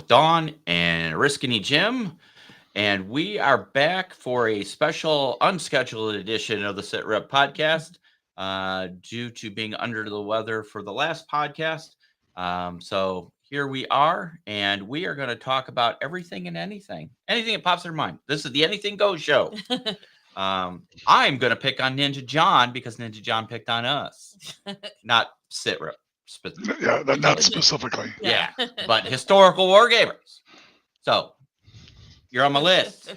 with Dawn and Oriskany Jim, and we are back for a special unscheduled edition of the SITREP Podcast due to being under the weather for the last podcast. So here we are, and we are going to talk about everything and anything that pops in your mind. This is the Anything Goes show. I'm going to pick on Ninja John because Ninja John picked on us, not SITREP. Yeah, not specifically. Yeah, but historical wargamers. So you're on my list.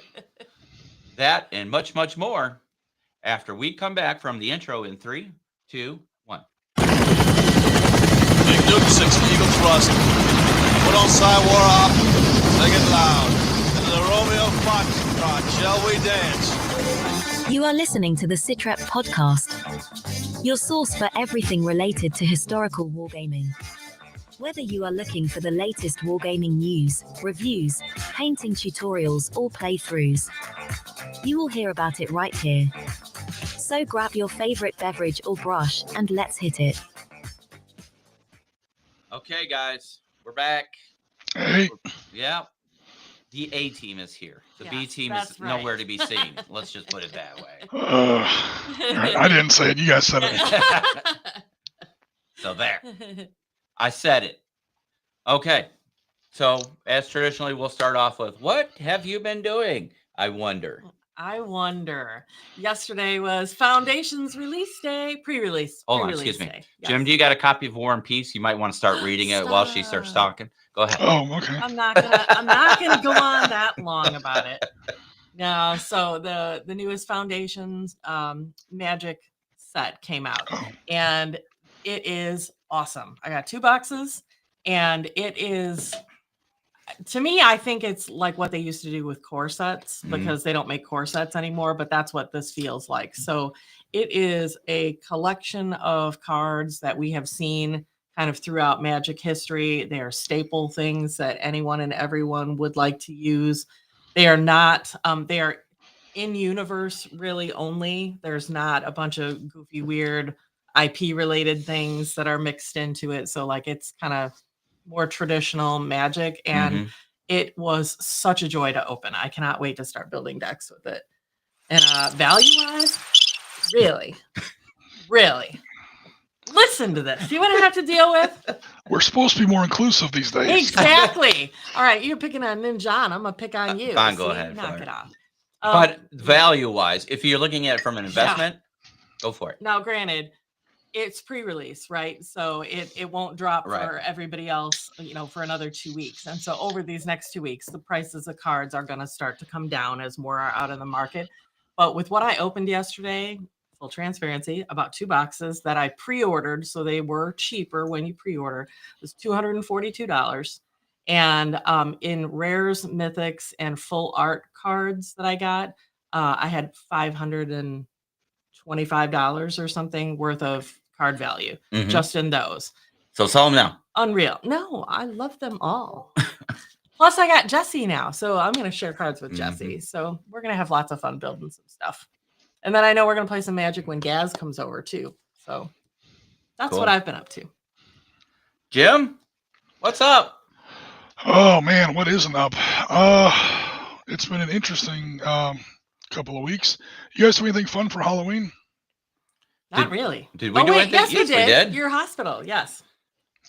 That and much, much more after we come back from the intro in 3, 2, 1. Big Duke 6 Eagle Thrust. Put on side war off. Sing it loud. Into the Romeo Foxtrot. Shall we dance? You are listening to the SITREP Podcast, your source for everything related to historical wargaming. Whether you are looking for the latest wargaming news, reviews, painting tutorials, or playthroughs, you will hear about it right here. So grab your favorite beverage or brush and let's hit it. Okay, guys, we're back. Hey, Yeah. The A team is here. The B team is nowhere to be seen. Let's just put it that way. I didn't say it. You guys said it. So there. I said it. Okay. So, as traditionally, we'll start off with, what have you been doing? I wonder. Yesterday was Foundation's release day, pre-release. Hold on, excuse me. Yes. Jim, do you got a copy of War and Peace? You might want to start reading it while she starts talking. Go ahead. Oh, okay. I'm not gonna go on that long about it. No, so the newest Foundation's Magic set came out, and it is awesome. I got 2 boxes, and it is, to me, I think it's like what they used to do with core sets, because they don't make core sets anymore, but that's what this feels like. So it is a collection of cards that we have seen kind of throughout Magic history. They are staple things that anyone and everyone would like to use. They are not, they are in universe really only. There's not a bunch of goofy, weird IP related things that are mixed into it. So like it's kind of more traditional Magic, and it was such a joy to open. I cannot wait to start building decks with it. And value wise, really listen to this. See what I have to deal with? We're supposed to be more inclusive these days. Exactly. All right, you're picking on Ninjon. I'm gonna pick on you. Fine, go ahead. Knock it off. But value wise, if you're looking at it from an investment, go for it. Now, granted, it's pre-release, right? So it won't drop for everybody else, for another 2 weeks. And so over these next 2 weeks, the prices of cards are going to start to come down as more are out in the market. But with what I opened yesterday, full transparency, about 2 boxes that I pre-ordered, so they were cheaper when you pre-order, it was $242. And in rares, mythics, and full art cards that I got, I had $525 or something worth of card value just in those. So sell them now. Unreal. No, I love them all. Plus I got Jesse now, so I'm going to share cards with Jesse. So we're going to have lots of fun building some stuff. And then I know we're going to play some Magic when Gaz comes over too. So that's what I've been up to. Jim, what's up? Oh man, what isn't up? It's been an interesting couple of weeks. You guys do anything fun for Halloween? Not really. Did we do anything? Yes, we did. Your hospital, yes.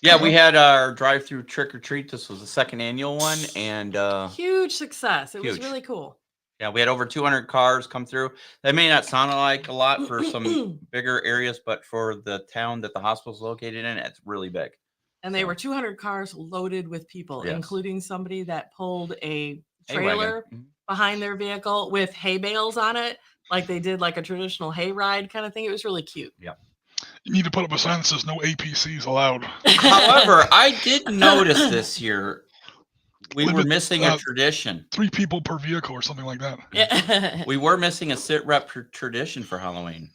Yeah, we had our drive-through trick-or-treat. This was the second annual one, and huge success. It was really cool. Yeah, we had over 200 cars come through. That may not sound like a lot for some bigger areas, but for the town that the hospital's located in, it's really big. And they were 200 cars loaded with people, including somebody that pulled a trailer behind their vehicle with hay bales on it, like they did like a traditional hay ride kind of thing. It was really cute. Yeah. You need to put up a sign that says no APCs allowed. However, I did notice this year we were missing a tradition. 3 people per vehicle or something like that. Yeah. We were missing a SITREP tradition for Halloween.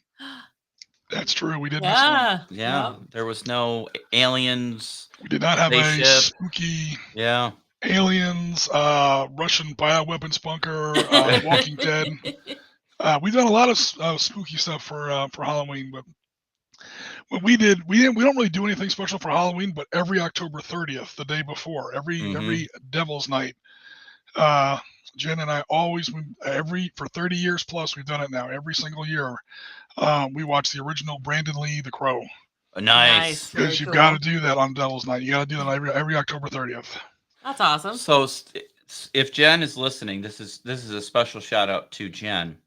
That's true. We did miss one. Yeah. Yep. There was no aliens. We did not have a spooky aliens, Russian bioweapons bunker, Walking Dead. We've done a lot of spooky stuff for Halloween, but What we don't really do anything special for Halloween, but every October 30th, the day before, every Devil's Night, Jen and I always, for 30 years plus, we've done it now. Every single year, we watch the original Brandon Lee, The Crow. Nice. Because you've got to do that on Devil's Night. You got to do that every October 30th. That's awesome. So if Jen is listening, this is a special shout out to Jen.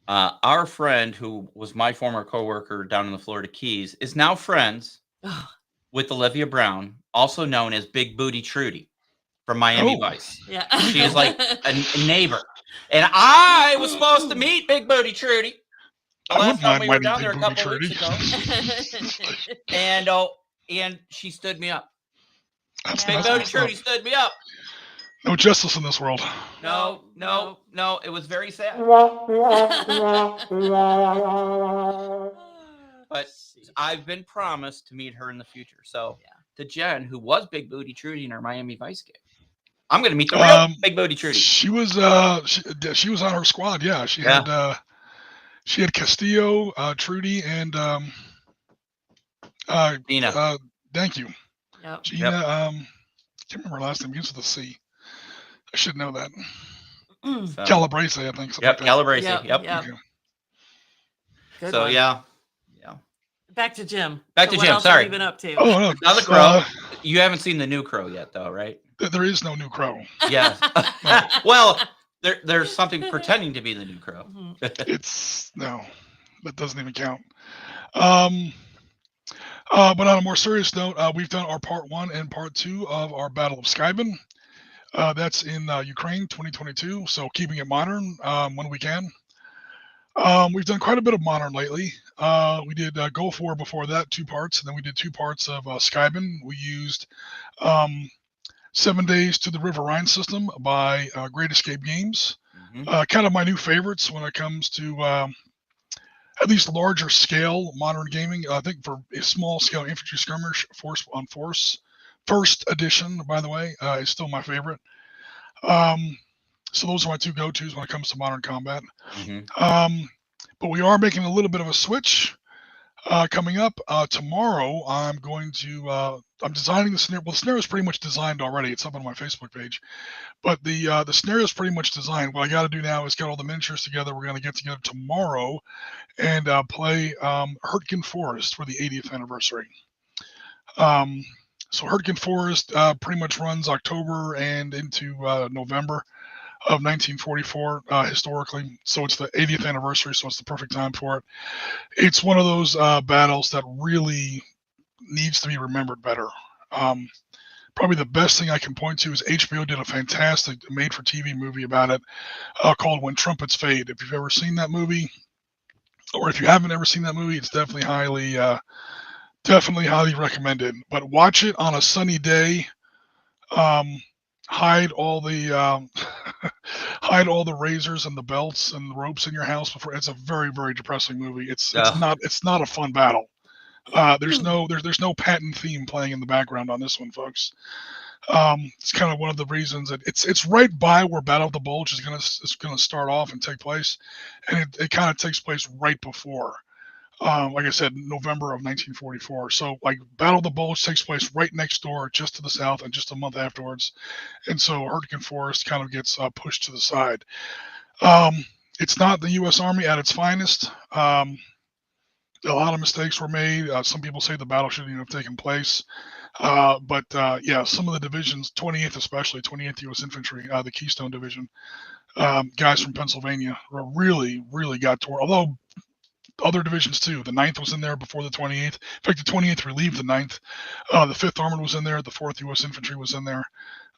Our friend who was my former coworker down in the Florida Keys is now friends with Olivia Brown, also known as Big Booty Trudy from Miami Vice. Yeah. She is like a neighbor. And I was supposed to meet Big Booty Trudy the last time we were down there a couple weeks ago. And she stood me up. Big Booty Trudy stood me up. No justice in this world. No. It was very sad. But I've been promised to meet her in the future. So to Jen, who was Big Booty Trudy in our Miami Vice game, I'm going to meet the real Big Booty Trudy. She was she was on her squad. Yeah, she had Castillo, Trudy, and Gina. Thank you. Yep. Gina. I can't remember her last name. Begins with a C. I should know that. So. Calabrese, I think. Yep, Calabrese. Yep. Okay. So yeah. Back to Jim. Back to what Jim. else Sorry. have you been up to? Oh no, Another Crow. You haven't seen the new Crow yet, though, right? There is no new Crow. Yes. Well, there's something pretending to be the new Crow. That doesn't even count. But on a more serious note, we've done our part 1 and part 2 of our Battle of Skybin. That's in Ukraine 2022, so keeping it modern when we can. We've done quite a bit of modern lately. We did Gulf War before that, 2 parts, and then we did 2 parts of Skybin. We used 7 Days to the River Rhine system by Great Escape Games. Kind of my new favorites when it comes to at least larger scale modern gaming. I think for a small scale infantry skirmish, Force on Force, first edition, by the way, is still my favorite. So those are my 2 go-tos when it comes to modern combat. But we are making a little bit of a switch coming up. Tomorrow, I'm designing the scenario. Well, the scenario is pretty much designed already. It's up on my Facebook page. But the scenario is pretty much designed. What I got to do now is get all the miniatures together. We're going to get together tomorrow and play Hurtgen Forest for the 80th anniversary. So Hurtgen Forest pretty much runs October and into November of 1944 historically. So it's the 80th anniversary, so it's the perfect time for it. It's one of those battles that really needs to be remembered better. Probably the best thing I can point to is HBO did a fantastic made-for-TV movie about it called When Trumpets Fade. If you've ever seen that movie, or if you haven't ever seen that movie, it's definitely highly recommended. But watch it on a sunny day. Hide all the razors and the belts and the ropes in your house before. It's a very, very depressing movie. It's not a fun battle. There's no patent theme playing in the background on this one, folks. It's kind of one of the reasons that it's right by where Battle of the Bulge is gonna start off and take place, and it kind of takes place right before. Like I said, November of 1944. So like Battle of the Bulge takes place right next door, just to the south, and just a month afterwards. And so Hurtgen Forest kind of gets pushed to the side. It's not the U.S. Army at its finest. A lot of mistakes were made. Some people say the battle shouldn't even have taken place. But some of the divisions, 28th especially, 28th U.S. Infantry, the Keystone Division, guys from Pennsylvania really, really got torn. Although other divisions too. The 9th was in there before the 28th. In fact, the 28th relieved the 9th. The 5th Armored was in there. The 4th U.S. Infantry was in there.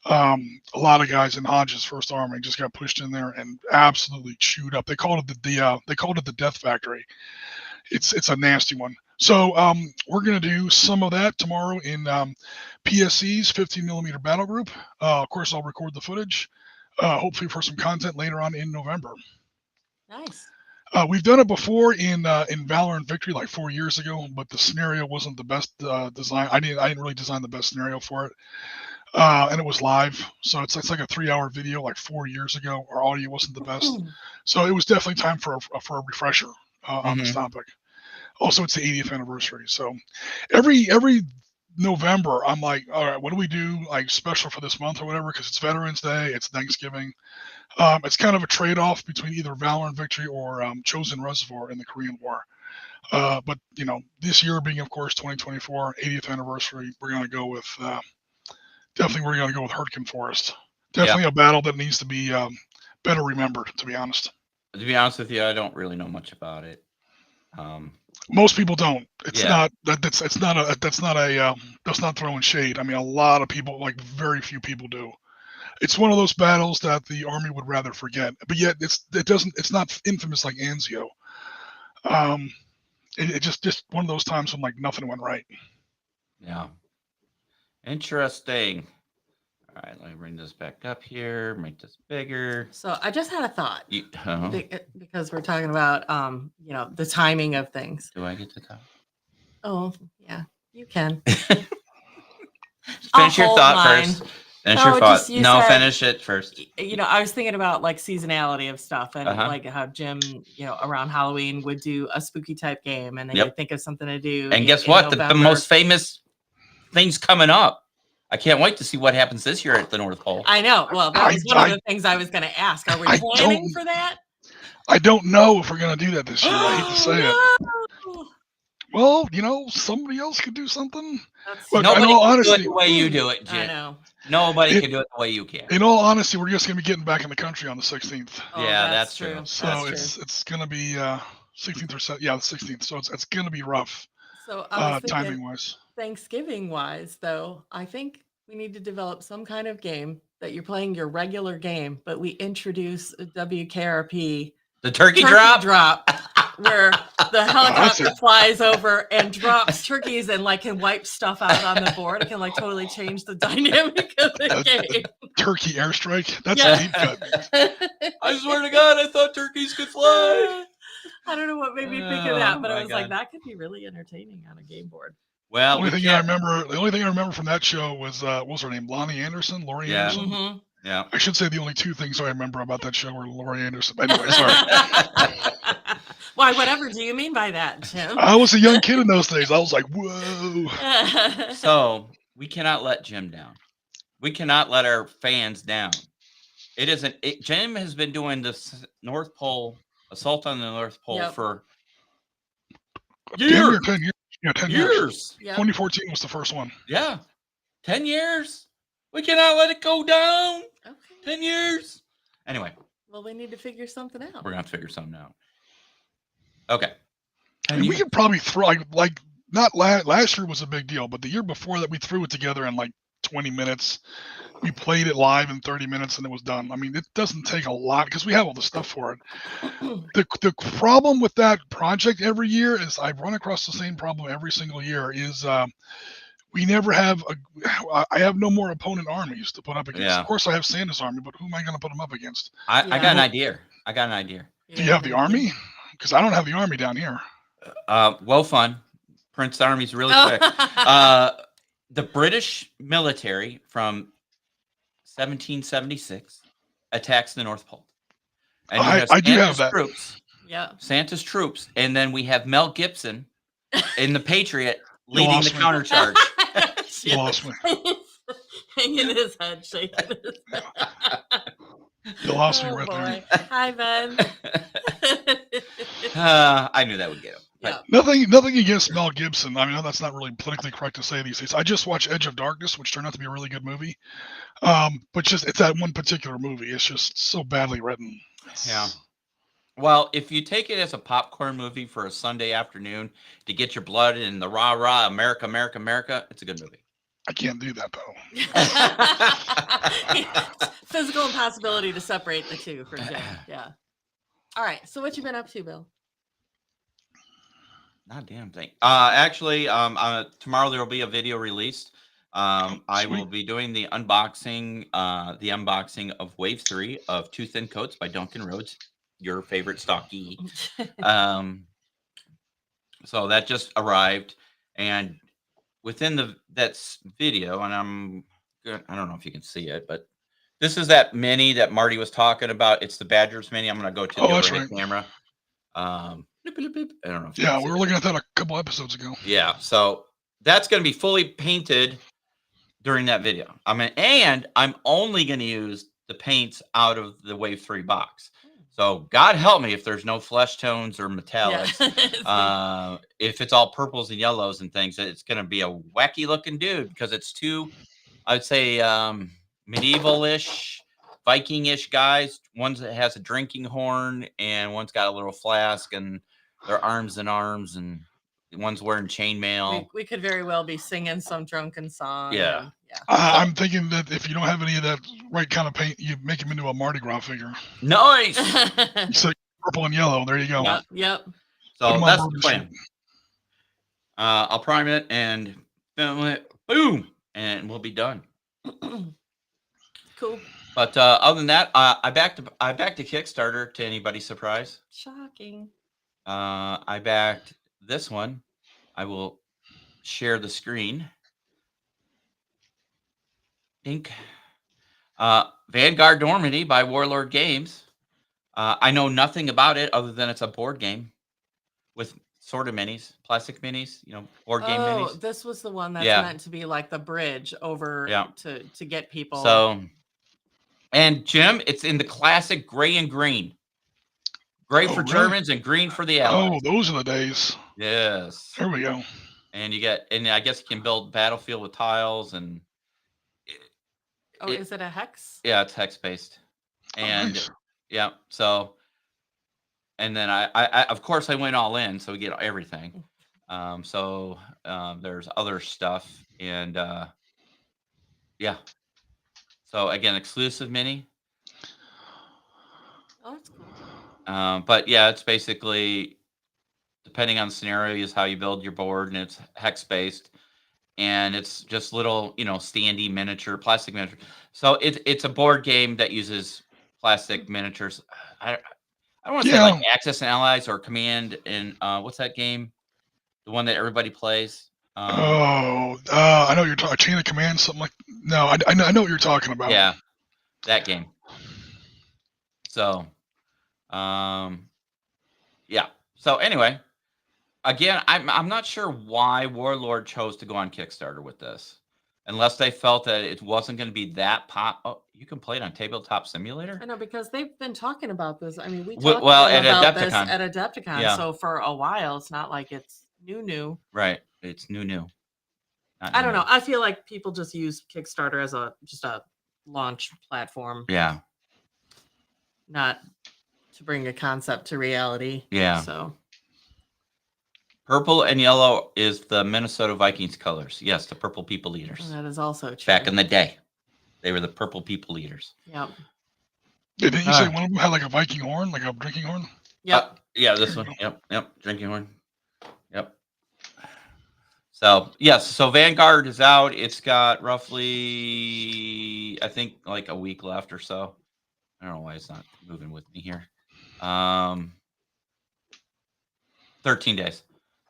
A lot of guys in Hodges' 1st Army just got pushed in there and absolutely chewed up. They called it the Death Factory. It's a nasty one. So we're going to do some of that tomorrow in PSC's 15mm battle group. Of course, I'll record the footage, hopefully for some content later on in November. Nice. We've done it before in Valor and Victory like 4 years ago, but the scenario wasn't the best design. I didn't really design the best scenario for it, and it was live, so it's like a 3-hour video like 4 years ago. Our audio wasn't the best, so it was definitely time for a refresher on this topic. Also, it's the 80th anniversary. So every November, I'm like, all right, what do we do like special for this month or whatever? Because it's Veterans Day, it's Thanksgiving. It's kind of a trade-off between either Valor and Victory or Chosen Reservoir in the Korean War. But this year being, of course, 2024, 80th anniversary, we're going to go with Hurtgen Forest. Definitely a battle that needs to be better remembered. To be honest. To be honest with you, I don't really know much about it. Most people don't. It's not that's not throwing shade. I mean, a lot of people, like very few people, do. It's one of those battles that the army would rather forget, but yet it's not infamous like Anzio. It just one of those times when like nothing went right. Yeah. Interesting. All right, let me bring this back up here, make this bigger. So I just had a thought because we're talking about the timing of things. Do I get to talk? Oh yeah, you can. Finish your thought first. Finish your thought. Finish it first. I was thinking about like seasonality of stuff and like how Jim, around Halloween would do a spooky type game, and then you think of something to do. And guess what? The most famous thing's coming up. I can't wait to see what happens this year at the North Pole. I know. Well, that was one of the things I was going to ask. Are we planning for that? I don't know if we're going to do that this year. I hate to say it. Well, somebody else could do something. Look, nobody can do it the way you do it, Jim. I know. Nobody can do it the way you can. In all honesty, we're just going to be getting back in the country on the 16th. Oh, yeah, that's true. So it's going to be 16th or so. Yeah, the 16th. So it's going to be rough. So timing wise. Thanksgiving wise, though, I think we need to develop some kind of game that you're playing your regular game, but we introduce a WKRP. The turkey drop, where the helicopter flies over and drops turkeys and like can wipe stuff out on the board. It can like totally change the dynamic of the game. Turkey airstrike. That's a deep cut. I swear to God, I thought turkeys could fly. I don't know what made me think of that, but I was like, that could be really entertaining on a game board. Well, the only thing I remember from that show was what was her name? Laurie Anderson. Mm-hmm. Yeah. I should say the only two things I remember about that show were Laurie Anderson. Anyway, sorry. Why, whatever do you mean by that, Jim? I was a young kid in those days. I was like, whoa. So we cannot let Jim down. We cannot let our fans down. Jim has been doing this North Pole, Assault on the North Pole for years. 10 years. Yeah, 10 years. Yep. 2014 was the first one. Yeah. 10 years. We cannot let it go down. Okay. 10 years. Anyway. Well, we need to figure something out. We're going to have to figure something out. Okay. I mean, we could probably throw, like not last year was a big deal, but the year before that we threw it together in like 20 minutes. We played it live in 30 minutes and it was done. I mean, it doesn't take a lot because we have all the stuff for it. The problem with that project every year is I run across the same problem every single year is we never have I have no more opponent armies to put up against. Yeah. Of course, I have Santa's army, but who am I going to put them up against? I got an idea. Do you have the army? Because I don't have the army down here. Well, fun. Prince Army's really quick. The British military from 1776 attacks the North Pole. And I do have that. Troops, yeah. Santa's troops. And then we have Mel Gibson in the Patriot leading the countercharge. You lost me. Hanging his head, shaking his head. You lost me right there. Hi, Ben. I knew that would get him. Yeah. Nothing against Mel Gibson. I mean, that's not really politically correct to say these days. I just watched Edge of Darkness, which turned out to be a really good movie. But it's that one particular movie. It's just so badly written. Yeah. Well, if you take it as a popcorn movie for a Sunday afternoon to get your blood in the rah-rah, America, America, America, it's a good movie. I can't do that, though. Physical impossibility to separate the two for Jim. Yeah. All right. So what you been up to, Bill? Not a damn thing. Actually, tomorrow there will be a video released. I will be doing the unboxing of Wave 3 of Two Thin Coats by Duncan Rhodes, your favorite stocky. So that just arrived, and within that video, and I don't know if you can see it, but this is that mini that Marty was talking about. It's the Badgers mini. I'm going to go to the overhead camera. Bloop, bloop, bloop. I don't know. If Yeah, we were looking at that a couple episodes ago. Yeah, so that's going to be fully painted during that video. I mean, and I'm only going to use the paints out of the Wave 3 box. So God help me if there's no flesh tones or metallics. Yeah. If it's all purples and yellows and things, it's going to be a wacky looking dude because it's two, I'd say, medieval-ish, Viking-ish guys. One that has a drinking horn and one's got a little flask and their arms and one's wearing chainmail. We could very well be singing some drunken song. Yeah. and- yeah. I'm thinking that if you don't have any of that right kind of paint, you make him into a Mardi Gras figure. Nice. So purple and yellow. There you go. Yeah. Yep. So Put 'em on that's the bourbon plan. I'll prime it and film it. Boom, and we'll be done. Cool. But other than that, I backed to Kickstarter. To anybody's surprise, Shocking. I backed this one. I will share the screen. Ink. Vanguard Normandy by Warlord Games. I know nothing about it other than it's a board game with sort of minis, plastic minis, board game minis. This was the one that's Yeah. meant to be like the bridge over Yeah. to get people. So, and Jim, it's in the classic gray and green. Gray for really? Germans and green for the Allies. Oh, those are the days. Yes. There we go. And I guess you can build battlefield with tiles and is it a hex? yeah, it's hex based. And nice. yeah, so and then I of course I went all in, so we get everything. So there's other stuff and yeah. So again, exclusive mini. Oh, that's cool. But yeah, it's basically depending on the scenario is how you build your board, and it's hex based, and it's just little standy miniature plastic miniature. So it's a board game that uses plastic miniatures. I don't want to say like Axis and Allies or Command and what's that game? The one that everybody plays. I know you're talking Chain of Command, something like. No, I know what you're talking about. Yeah, that game. So, yeah. So anyway, again, I'm not sure why Warlord chose to go on Kickstarter with this, unless they felt that it wasn't going to be that pop. Oh, you can play it on Tabletop Simulator. I know because they've been talking about this. I mean, we Well, talked at about this Adepticon. at Adepticon. Yeah. So for a while, it's not like it's new. Right. It's new. Not I don't new. know. I feel like people just use Kickstarter as just a launch platform, Yeah. not to bring a concept to reality. Yeah. So Purple and yellow is the Minnesota Vikings colors. Yes, the Purple People Eaters. that is also true. Back in the day, they were the Purple People Eaters. Yep. Didn't you say one of them had like a Viking horn, like a drinking horn? Yep. Yeah, this one. Yep. Drinking horn. Yep. So yes, so Vanguard is out. It's got roughly, I think, like a week left or so. I don't know why it's not moving with me here. 13 days.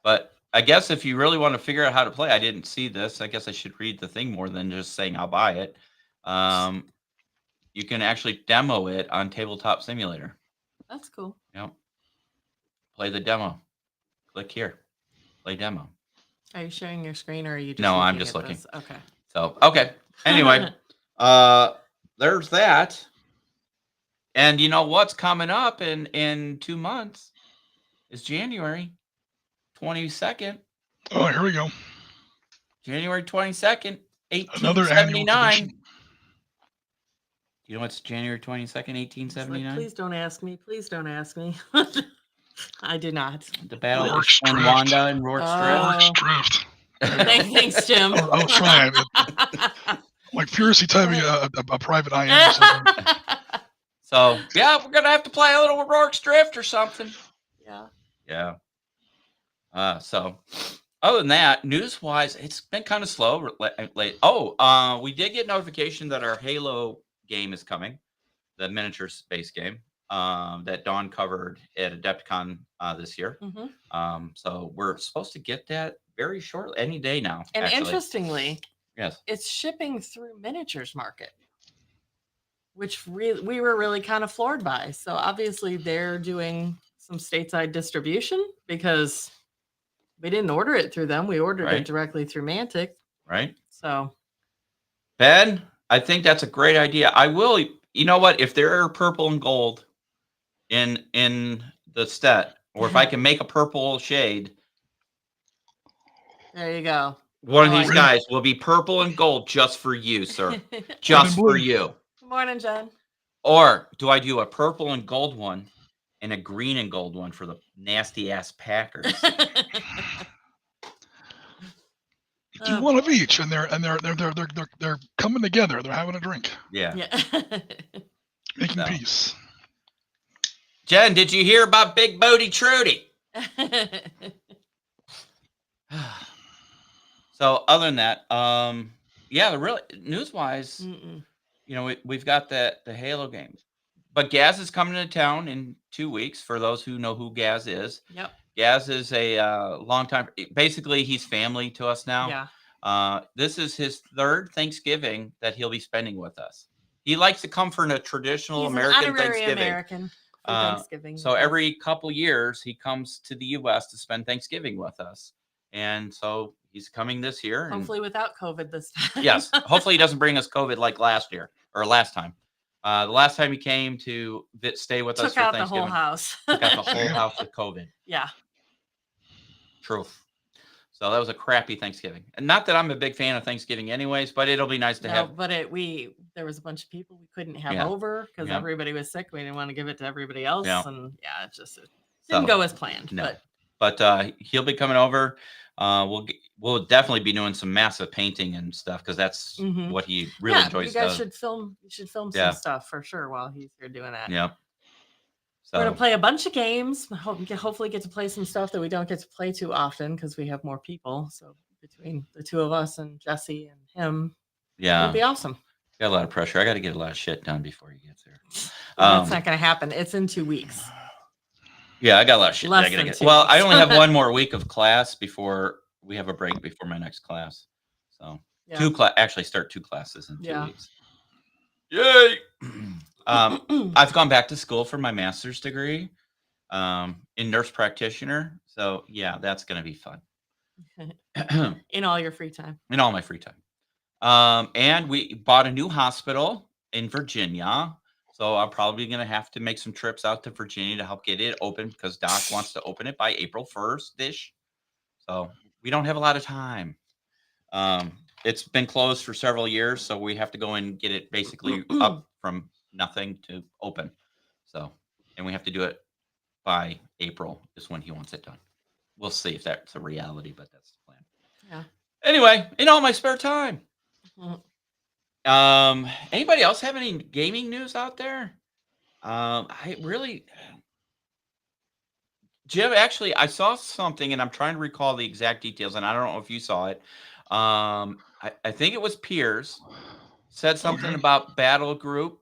But I guess if you really want to figure out how to play, I didn't see this. I guess I should read the thing more than just saying I'll buy it. You can actually demo it on Tabletop Simulator. That's cool. Yep. Play the demo. Click here. Play demo. Are you sharing your screen or are you just No, I'm looking just at looking. this? Okay. So, okay. Anyway, there's that. And you know what's coming up in 2 months is January 22nd. Oh, here we go. January 22nd, Another annual 1879. tradition. You know what's January 22nd, It's like, 1879? please don't ask me. Please don't ask me. I do not. The Battle of Rorke's Drift. Wanda and Rorke's Rorke's Drift. Thanks, Jim. I was trying. Like furiously typing a private IM or something. So, yeah, we're going to have to play a little Rorke's Drift or something. Yeah. Yeah. So, other than that, news-wise, it's been kind of slow late. Oh, we did get notification that our Halo game is coming, the miniature space game that Dawn covered at Adepticon this year. Mm-hmm. So we're supposed to get that very shortly, any day now. And actually. interestingly, Yes, it's shipping through Miniatures Market, which we were really kind of floored by. So obviously they're doing some stateside distribution because we didn't order it through them. We ordered Right. it directly through Mantic. Right. So Ben, I think that's a great idea. I will. You know what? If there are purple and gold in the set, or if I can make a purple shade, there you go. one of I these like guys will be purple and gold just for you, sir. it. Just blue. for you. Good morning, Jen. Or do I do a purple and gold one and a green and gold one for the nasty ass Packers? Do one of each, and they're coming together. They're having a drink, Yeah. Yeah. making No. peace. Jen, did you hear about Big Booty Trudy? So other than that, yeah, the really news-wise, Mm-mm. you know, we've got the Halo game, but Gaz is coming to town in 2 weeks. For those who know who Gaz is, Yep. Gaz is a long time. Basically, he's family to us now. Yeah. This is his third Thanksgiving that he'll be spending with us. He likes to come for a traditional He's American an honorary Thanksgiving. American for Thanksgiving. So every couple years, he comes to the U.S. to spend Thanksgiving with us, and so he's coming this year. And hopefully without COVID this time. yes, hopefully he doesn't bring us COVID like last year or last time. The last time he came to stay with us Took for out the Thanksgiving, whole house. took out the whole house with COVID. Yeah. Truth. So that was a crappy Thanksgiving, and not that I'm a big fan of Thanksgiving, anyways. But it'll be nice to No, have. but there was a bunch of people we couldn't have Yeah. over because Yeah. everybody was sick. We didn't want to give it to everybody else, Yeah. and yeah, it So, didn't go as planned. no. But But he'll be coming over. We'll definitely be doing some massive painting and stuff because that's Mhm. what he really yeah, enjoys. you guys does. should film. You should film Yeah. some stuff for sure while he's here doing that. Yep. We're So gonna play a bunch of games. Hopefully, get to play some stuff that we don't get to play too often because we have more people. So between the two of us and Jesse and him, yeah, it'll be awesome. got a lot of pressure. I got to get a lot of shit done before he gets there. That's not gonna happen. It's in 2 weeks. Yeah, I got a lot of shit. Less I gotta than get. 2 Well, I weeks. only have one more week of class before we have a break before my next class. So Yeah. actually start 2 classes in 2 Yeah. weeks. Yay! I've gone back to school for my master's degree in nurse practitioner. So yeah, that's gonna be fun. In all your free time. In all my free time. And we bought a new hospital in Virginia. So I'm probably going to have to make some trips out to Virginia to help get it open because Doc wants to open it by April 1st-ish. So we don't have a lot of time. It's been closed for several years, so we have to go and get it basically up from nothing to open. So, and we have to do it by April is when he wants it done. We'll see if that's a reality, but that's the plan. Yeah. Anyway, in all my spare time. Mhm. Anybody else have any gaming news out there? I really, Jim, actually, I saw something and I'm trying to recall the exact details, and I don't know if you saw it. I think it was Piers said something Okay. about Battle Group.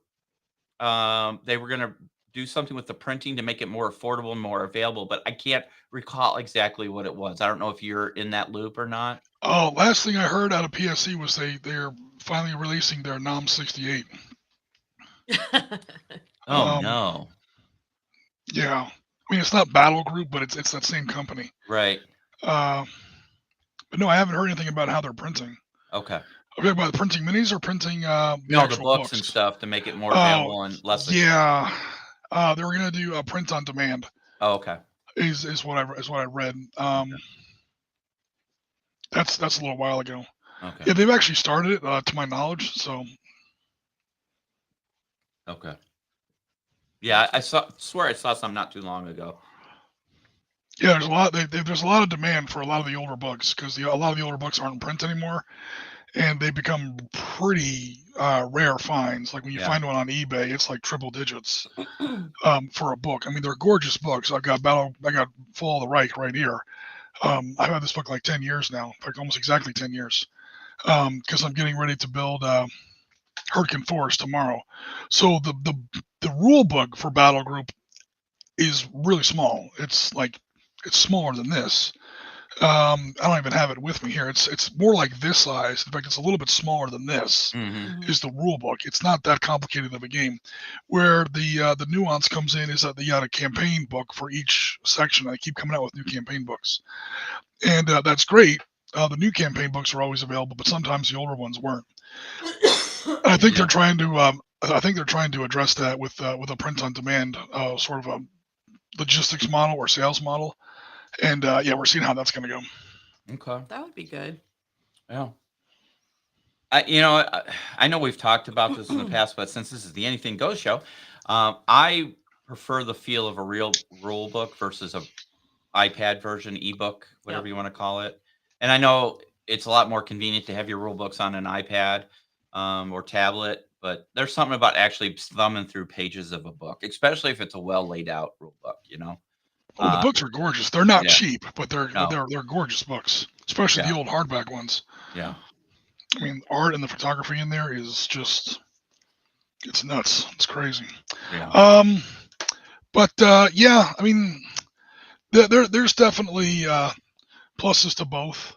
They were going to do something with the printing to make it more affordable and more available, but I can't recall exactly what it was. I don't know if you're in that loop or not. Oh, last thing I heard out of PSC was they're finally releasing their NOM 68. Oh, no. Yeah, I mean it's not Battle Group, but it's that same company. Right. But no, I haven't heard anything about how they're printing. Okay. Are you talking about printing minis or printing No, the actual books and stuff to make it more available and less. Yeah, they were gonna do a print on demand. Oh, okay. Is what I read. That's a little while ago. Okay. Yeah, they've actually started it to my knowledge. So Okay. Yeah, swear I saw some not too long ago. yeah, there's a lot. There's a lot of demand for a lot of the older books because a lot of the older books aren't in print anymore, and they become pretty rare finds. Like when you Yeah. find one on eBay, it's like triple digits for a book. I mean, they're gorgeous books. I got Fall of the Reich right here. I've had this book like 10 years now, in fact, almost exactly 10 years, because I'm getting ready to build Hurtgen Forest tomorrow. So the rule book for Battle Group is really small. It's smaller than this. I don't even have it with me here. It's more like this size. In fact, it's a little bit smaller than this. Mm-hmm. Is the rule book. It's not that complicated of a game. Where the nuance comes in is that they got a campaign book for each section. They keep coming out with new campaign books, and that's great. The new campaign books are always available, but sometimes the older ones weren't. I think they're trying to. I think they're trying to address that with a print on demand sort of a logistics model or sales model, and yeah, we're seeing how that's going to go. Okay. That would be good. Yeah. I know we've talked about this in the past, but since this is the Anything Goes show, I prefer the feel of a real rule book versus a iPad version, ebook, whatever you want to call it. And I know it's a lot more convenient to have your rule books on an iPad or tablet, but there's something about actually thumbing through pages of a book, especially if it's a well laid out rule book. Oh, the books are gorgeous. They're not yeah. cheap, but they're gorgeous books, especially the old hardback ones. Yeah. I mean, art and the photography in there is just, it's nuts. It's crazy. Yeah. But yeah, I mean, there's definitely pluses to both.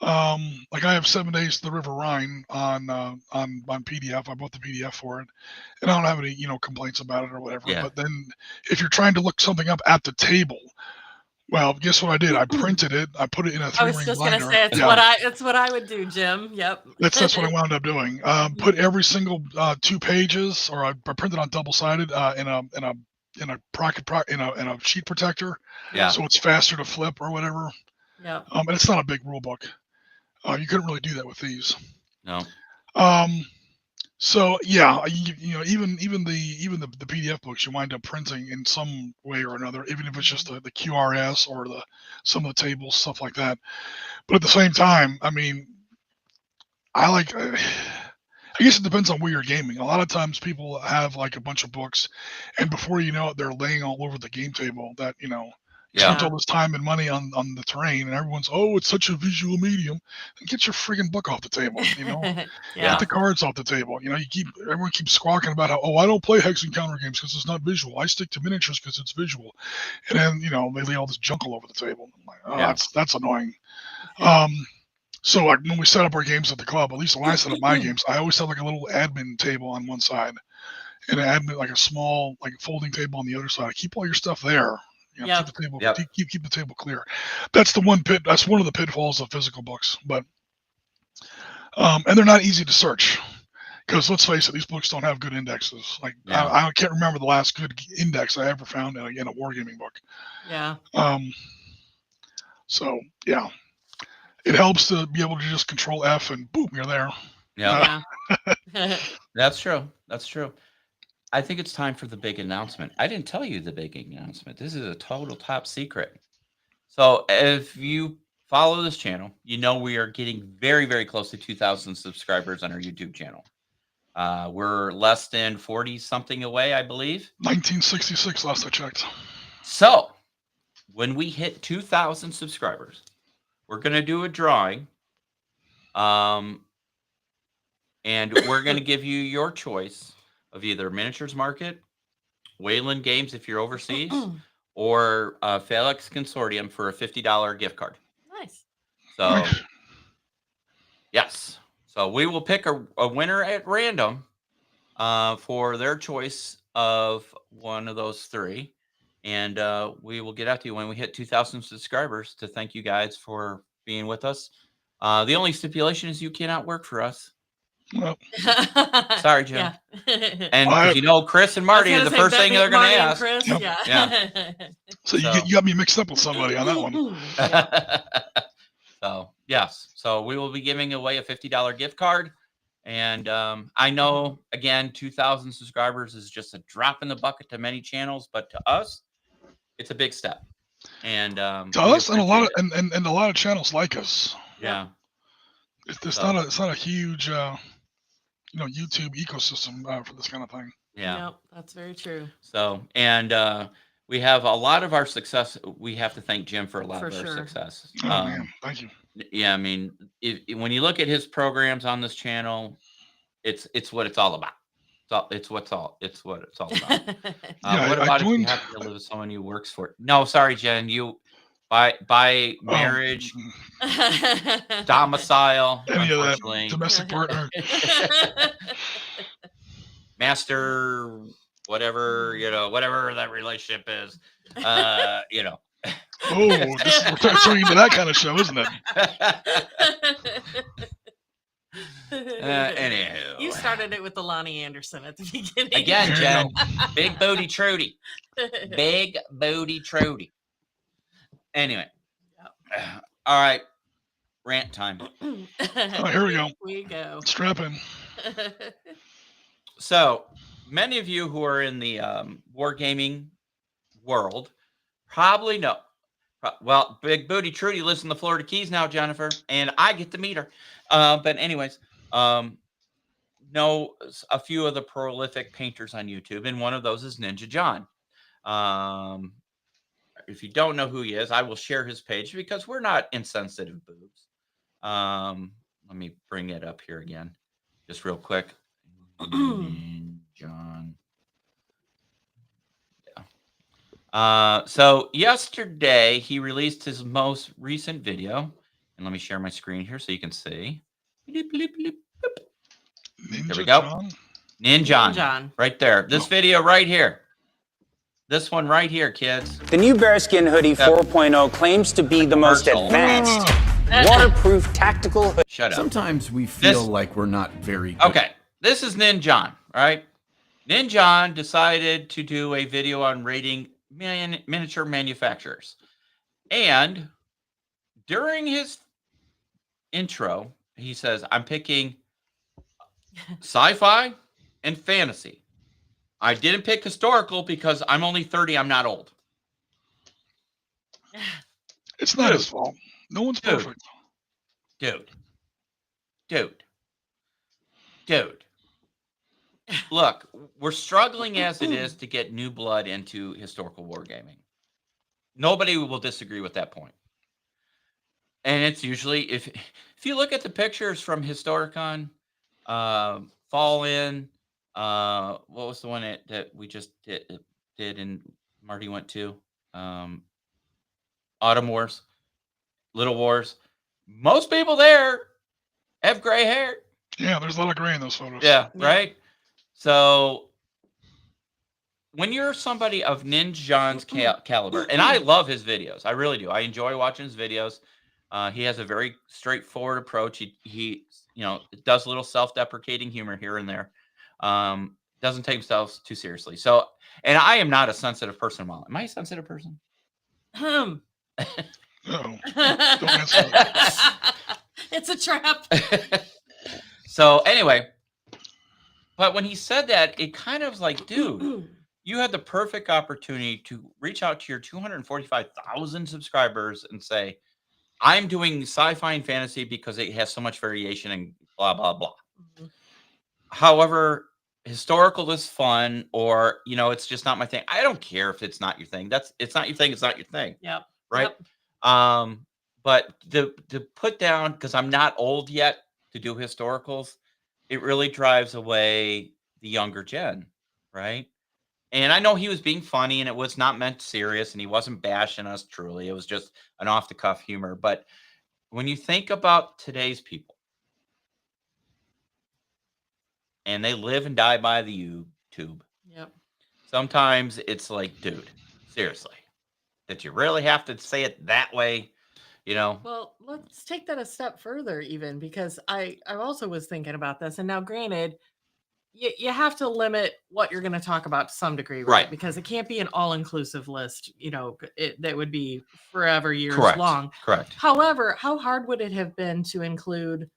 Like I have 7 Days to the River Rhine on PDF. I bought the PDF for it, and I don't have any complaints about it or whatever. Yeah. But then if you're trying to look something up at the table, well, guess what I did? I printed it. I put it in a 3-ring binder. I was just gonna say it's what I would do, Jim. Yep. That's what I wound up doing. Put every single 2 pages, or I printed on double-sided in a sheet protector. Yeah. So it's faster to flip or whatever. Yeah. And it's not a big rule book. You couldn't really do that with these. No. So yeah, even the PDF books you wind up printing in some way or another, even if it's just the QRS or some of the tables, stuff like that. But at the same time, I mean, I guess it depends on where you're gaming. A lot of times people have like a bunch of books, and before you know it, they're laying all over the game table that spent all this time and money on the terrain, and everyone's, oh, it's such a visual medium. And get your friggin' book off the table, Get the cards off the table. Everyone keeps squawking about how, I don't play hex encounter games because it's not visual. I stick to miniatures because it's visual. And then they lay all this junk all over the table. I'm like, oh, that's annoying. So like when we set up our games at the club, at least when I set up my games, I always have like a little admin table on one side and an admin, like a small like folding table on the other side. Keep all your stuff there. Keep the table keep the table clear. That's the one that's one of the pitfalls of physical books. But and they're not easy to search because let's face it, these books don't have good indexes. Like I can't remember the last good index I ever found in a wargaming book. Yeah. So yeah. It helps to be able to just control F and boom, you're there. Yeah. That's true. That's true. I think it's time for the big announcement. I didn't tell you the big announcement. This is a total top secret. So if you follow this channel, we are getting very, very close to 2,000 subscribers on our YouTube channel. We're less than 40 something away, I believe. 1966 last I checked. So when we hit 2,000 subscribers, we're going to do a drawing, and we're going to give you your choice of either Miniatures Market, Wayland Games if you're overseas, or Felix Consortium for a $50 gift card. Nice. So, yes. So we will pick a winner at random for their choice of one of those three. And we will get out to you when we hit 2,000 subscribers to thank you guys for being with us. The only stipulation is you cannot work for us. Well, sorry, Jim. Yeah. And Chris and Marty are the first thing they're going to ask. Chris, yeah. So you got me mixed up with somebody on that one. So yes. So we will be giving away a $50 gift card. And I know, again, 2,000 subscribers is just a drop in the bucket to many channels, but to us, it's a big step. And to us, and a lot of channels like us. Yeah, it's not a huge YouTube ecosystem for this kind of thing. Yeah, yep, that's very true. So and we have a lot of our success. We have to thank Jim for a lot of our success. Oh man, thank you. Yeah, I mean, when you look at his programs on this channel, it's what it's all about. It's what it's all about. What about if you happen to live with someone who works for? No, sorry, Jen. by marriage, domicile, Any of that unfortunately, domestic partner. master, whatever, whatever that relationship is, Oh, we're turning into that kind of show, isn't it? Anywho. You started it with the Lonnie Anderson at the beginning. Again, There you Jen. Big booty Trudy. Big booty Trudy. Anyway. All right. Rant time. Oh, here we go. We go. Strap in. So, many of you who are in the wargaming world probably know. Well, Big Booty Trudy lives in the Florida Keys now, Jennifer, and I get to meet her. But anyways, know a few of the prolific painters on YouTube, and one of those is Ninja John. If you don't know who he is, I will share his page because we're not insensitive boobs. Let me bring it up here again, just real quick. John. Yeah. So yesterday he released his most recent video, and let me share my screen here so you can see. There we go. John? Ninjon. Right there. This video right here. This one right here, kids. The new bearskin hoodie 4.0 claims to be the most advanced, waterproof tactical hoodie. Shut up. Sometimes we feel like we're not very good. Okay. This is Ninjon, right? Ninjon decided to do a video on rating miniature manufacturers. And during his intro, he says, I'm picking sci-fi and fantasy. I didn't pick historical because I'm only 30. I'm not old. It's not his fault. No one's perfect. Dude. Look, we're struggling as it is to get new blood into historical wargaming. Nobody will disagree with that point. And it's usually, if you look at the pictures from Historicon, Fall In, what was the one that we just did and Marty went to? Autumn Wars, Little Wars. Most people there have gray hair. Yeah, there's a lot of gray in those photos. Yeah, right? So when you're somebody of Ninjon's caliber, and I love his videos. I really do. I enjoy watching his videos. He has a very straightforward approach. He does a little self-deprecating humor here and there. Doesn't take himself too seriously. So, and I am not a sensitive person. Am I a sensitive person? No. Don't answer that. It's a trap. So anyway, but when he said that, it kind of was like, dude, you had the perfect opportunity to reach out to your 245,000 subscribers and say, I'm doing sci-fi and fantasy because it has so much variation and blah, blah, blah. Mm-hmm. However, historical is fun, or, it's just not my thing. I don't care if it's not your thing. It's not your thing. It's not your thing. Yep. Right. Yep. But to put down, because I'm not old yet to do historicals, it really drives away the younger gen. Right. And I know he was being funny and it was not meant serious and he wasn't bashing us truly. It was just an off the cuff humor. But when you think about today's people, and they live and die by the YouTube. Yep. Sometimes it's like, dude, seriously, did you really have to say it that way? Well, let's take that a step further, even, because I also was thinking about this. And now, granted, you have to limit what you're going to talk about to some degree, right? Because it can't be an all-inclusive list, that would be forever years long. Correct. However, how hard would it have been to include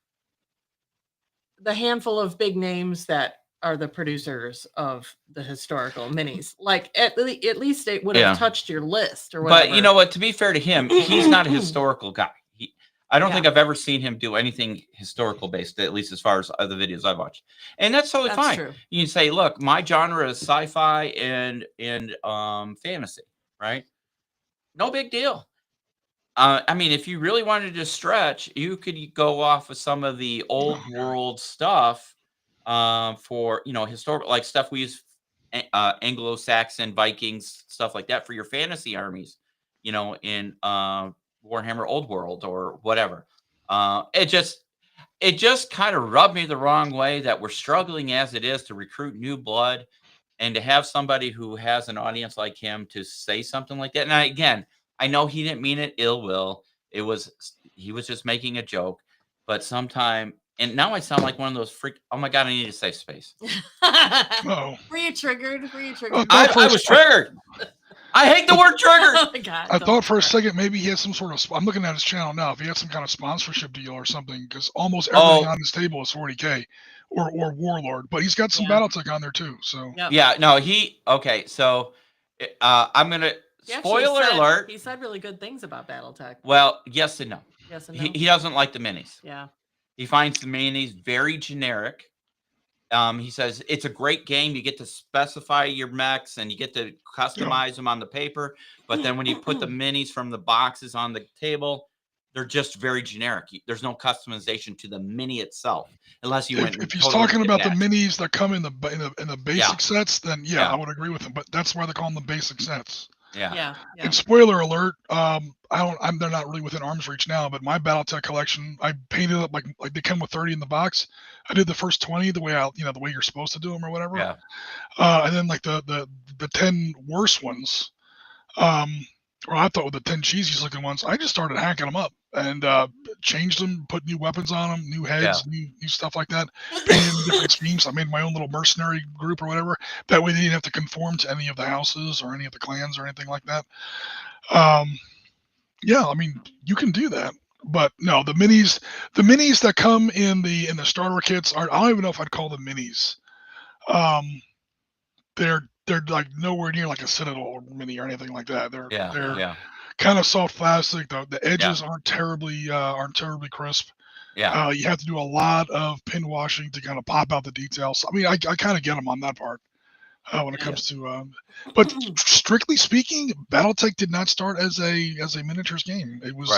the handful of big names that are the producers of the historical minis? Like at least it would have touched your list or whatever. But you know what? To be fair to him, he's not a historical guy. I don't think I've ever seen him do anything historical based, at least as far as other videos I've watched. And that's totally fine. True. You can say, look, my genre is sci-fi and fantasy, right? No big deal. I mean, if you really wanted to stretch, you could go off of some of the old world stuff for, historical, like stuff we use, Anglo-Saxon, Vikings, stuff like that for your fantasy armies. in Warhammer Old World or whatever. It just kind of rubbed me the wrong way that we're struggling as it is to recruit new blood, and to have somebody who has an audience like him to say something like that. And I know he didn't mean it ill will. He was just making a joke. But sometime, and now I sound like one of those oh my God, I need a safe space. Oh. Were you triggered? I was triggered. I hate the word triggered. Oh my God, I thought for a second maybe he had some sort of. I'm looking at his channel now. If he had some kind of sponsorship deal or something, because almost everything on his table is 40K or Warlord, but he's got some BattleTech on there too. So yeah, no, okay. So I'm gonna spoiler alert. He said really good things about BattleTech. Well, yes and no. Yes and no. He doesn't like the minis. Yeah. He finds the minis very generic. He says it's a great game. You get to specify your mechs and you get to customize them on the paper. But then when you put the minis from the boxes on the table, they're just very generic. There's no customization to the mini itself, unless you went. If he's talking about the minis that come in the basic sets, then I would agree with him. But that's why they call them the basic sets. Yeah. And spoiler alert, they're not really within arm's reach now, but my BattleTech collection, I painted up like they come with 30 in the box. I did the first 20 the way the way you're supposed to do them or whatever. Yeah. And then like the 10 worst ones, or I thought with the 10 cheesiest looking ones, I just started hacking them up and changed them, put new weapons on them, new heads, new stuff like that. Painted them different schemes. I made my own little mercenary group or whatever. That way they didn't have to conform to any of the houses or any of the clans or anything like that. I mean, you can do that. But no, the minis that come in the starter kits I don't even know if I'd call them minis. They're like nowhere near like a Citadel mini or anything like that. They're kind of soft plastic. The edges aren't terribly crisp. Yeah. You have to do a lot of pin washing to kind of pop out the details. I mean, I kind of get them on that part when it comes to. But strictly speaking, BattleTech did not start as a miniatures game. It was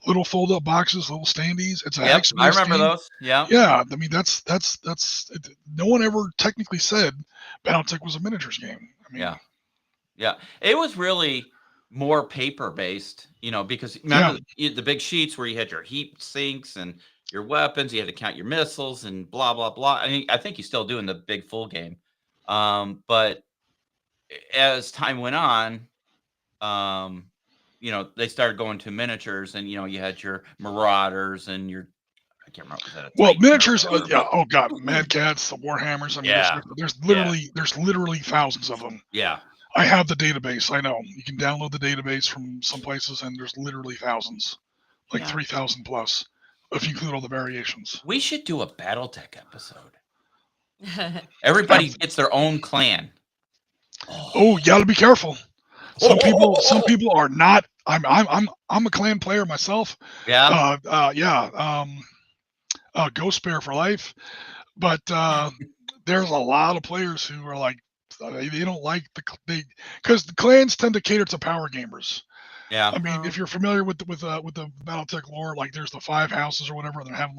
little fold up boxes, little standees. It's a hex. I remember those. Yeah. Yeah. I mean, that's no one ever technically said BattleTech was a miniatures game. I mean, yeah. It was really more paper based, because remember the big sheets where you had your heat sinks and your weapons, you had to count your missiles and blah blah blah. I think you're still doing the big full game, but as time went on, they started going to miniatures, and you had your Marauders and your I can't remember. Was that well, miniatures. Oh God, Mad Cats, the Warhammers. I mean, there's literally thousands of them. Yeah. I have the database. I know you can download the database from some places, and there's literally thousands, like 3,000 plus, if you include all the variations. We should do a BattleTech episode. Everybody gets their own clan. Oh, you gotta be careful. Some people are not. I'm a clan player myself. Yeah. Ghost Bear for life, but there's a lot of players who are like. They don't like because the clans tend to cater to power gamers. Yeah. I mean, if you're familiar with the BattleTech lore, like there's the 5 houses or whatever, they're having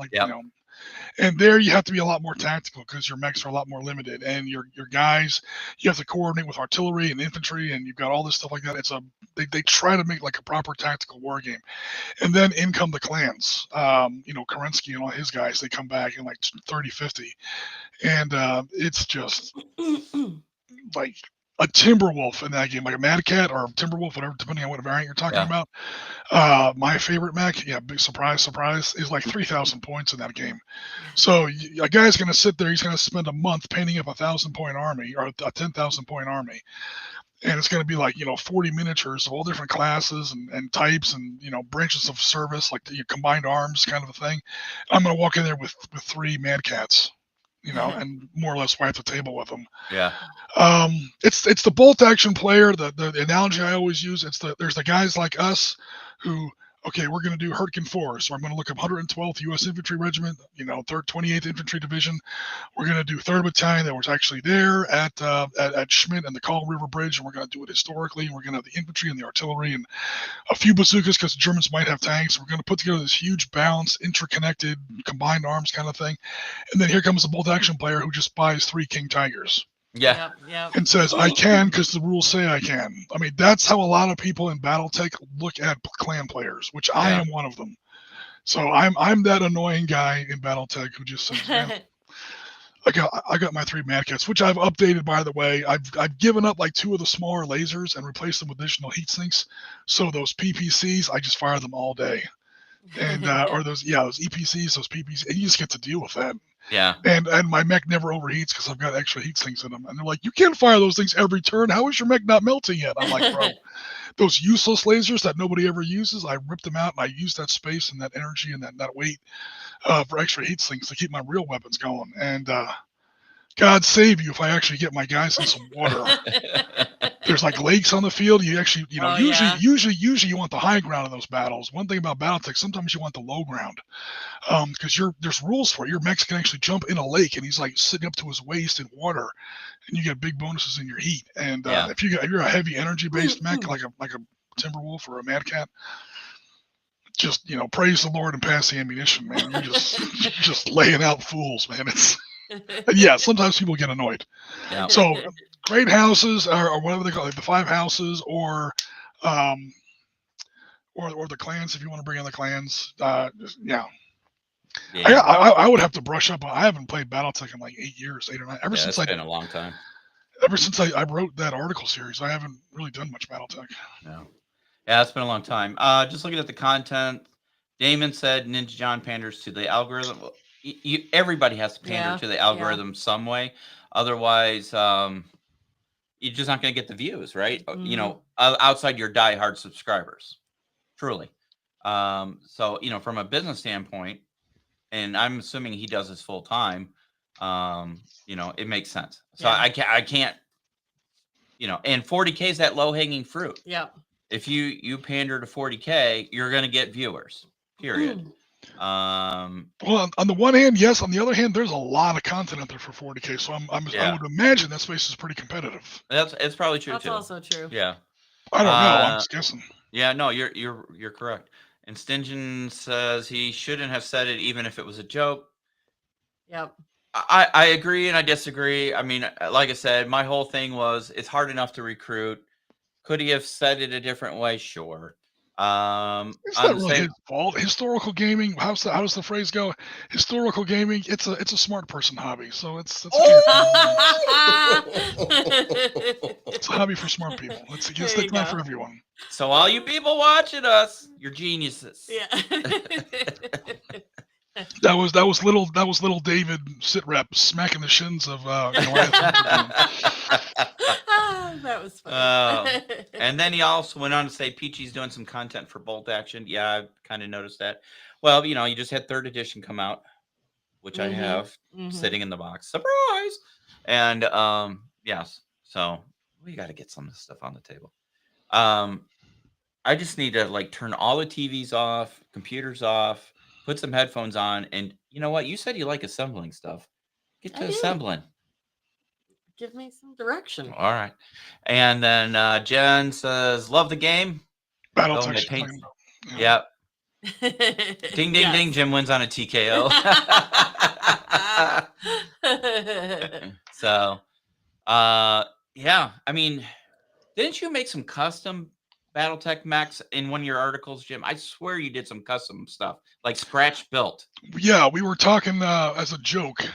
and there you have to be a lot more tactical because your mechs are a lot more limited, and your guys, you have to coordinate with artillery and infantry, and you've got all this stuff like that. They try to make like a proper tactical war game, and then in come the clans. Kerensky and all his guys, they come back in like 30-50, and it's just like a Timberwolf in that game, like a Mad Cat or a Timberwolf, whatever, depending on what variant you're talking about. My favorite mech, big surprise, is like 3,000 points in that game. So a guy's going to sit there, he's going to spend a month painting up 1,000-point army or a 10,000-point army. And it's going to be like, 40 miniatures of all different classes and types and, branches of service, like combined arms kind of a thing. I'm going to walk in there with 3 Mad Cats. And more or less wipe the table with them. Yeah. It's the bolt action player. The analogy I always use. There's the guys like us who, okay, we're going to do Hurtgen Forest, or I'm going to look up 112th U.S. Infantry Regiment, 3rd 28th Infantry Division. We're going to do 3rd Battalion that was actually there at Schmidt and the Call River Bridge, and we're going to do it historically. And we're going to have the infantry and the artillery and a few bazookas because the Germans might have tanks. We're going to put together this huge, balanced, interconnected, combined arms kind of thing. And then here comes the bolt action player who just buys 3 King Tigers. Yeah. Yep. and says I can because the rules say I can. I mean, that's how a lot of people in BattleTech look at clan players, which I am one of them. So I'm that annoying guy in BattleTech who just says, man, I got my 3 Mad Cats, which I've updated, by the way. I've given up like 2 of the smaller lasers and replaced them with additional heat sinks. So those PPCs, I just fire them all day, and or those EPCs, those PPCs, and you just get to deal with that. Yeah. And my mech never overheats because I've got extra heat sinks in them. And they're like, you can't fire those things every turn. How is your mech not melting yet? I'm like, bro, those useless lasers that nobody ever uses, I ripped them out and I use that space and that energy and that weight for extra heat sinks to keep my real weapons going. And God save you if I actually get my guys in some water. There's like lakes on the field. You actually, usually you want the high ground in those battles. One thing about BattleTech, sometimes you want the low ground, because there's rules for it. Your mech can actually jump in a lake, and he's like sitting up to his waist in water, and you get big bonuses in your heat. And if you're a heavy energy based mech like a Timberwolf or a Mad Cat, just praise the Lord and pass the ammunition, man. You're just laying out fools, man. It's sometimes people get annoyed. Yeah. So great houses or whatever they call it, the 5 houses or the clans if you want to bring in the clans. I would have to brush up. I haven't played BattleTech in like 8 years, 8 or 9. It's been a long time. Ever since I wrote that article series, I haven't really done much BattleTech. No. Yeah, it's been a long time. Just looking at the content, Damon said Ninjon panders to the algorithm. Everybody has to pander to the algorithm some way. Otherwise, you're just not going to get the views, right? Mm-hmm. Outside your diehard subscribers, truly. So, from a business standpoint, and I'm assuming he does this full time, it makes sense. So I can't, and 40K is that low hanging fruit. Yeah. If you pander to 40K, you're going to get viewers, period. Well, on the one hand, yes. On the other hand, there's a lot of content out there for 40K, so I would imagine that space is pretty competitive. It's probably true. That's too. Also true. Yeah. I don't know. I'm just guessing. Yeah, no, you're correct. And Stingeon says he shouldn't have said it, even if it was a joke. Yep. I agree and I disagree. I mean, like I said, my whole thing was it's hard enough to recruit. Could he have said it a different way? Sure. It's not really his fault. Historical gaming. How does the phrase go? Historical gaming. It's a smart person hobby. So it's a hobby for smart people. It's not for everyone. So all you people watching us, you're geniuses. Yeah. That was little David SITREP smacking the shins of that was funny. And then he also went on to say Peachy's doing some content for Bolt Action. Yeah, I kind of noticed that. Well, you just had 3rd edition come out, which I have sitting in the box. Surprise! And yes, so we got to get some of this stuff on the table. I just need to turn all the TVs off, computers off, put some headphones on, and you know what? You said you like assembling stuff. Get to assembling. Give me some direction. All right. And then Jen says, love the game. BattleTech. Yep. Ding, ding, ding. Jim wins on a TKO. So, I mean, didn't you make some custom BattleTech mechs in one of your articles, Jim? I swear you did some custom stuff, like scratch built. Yeah, we were talking as a joke.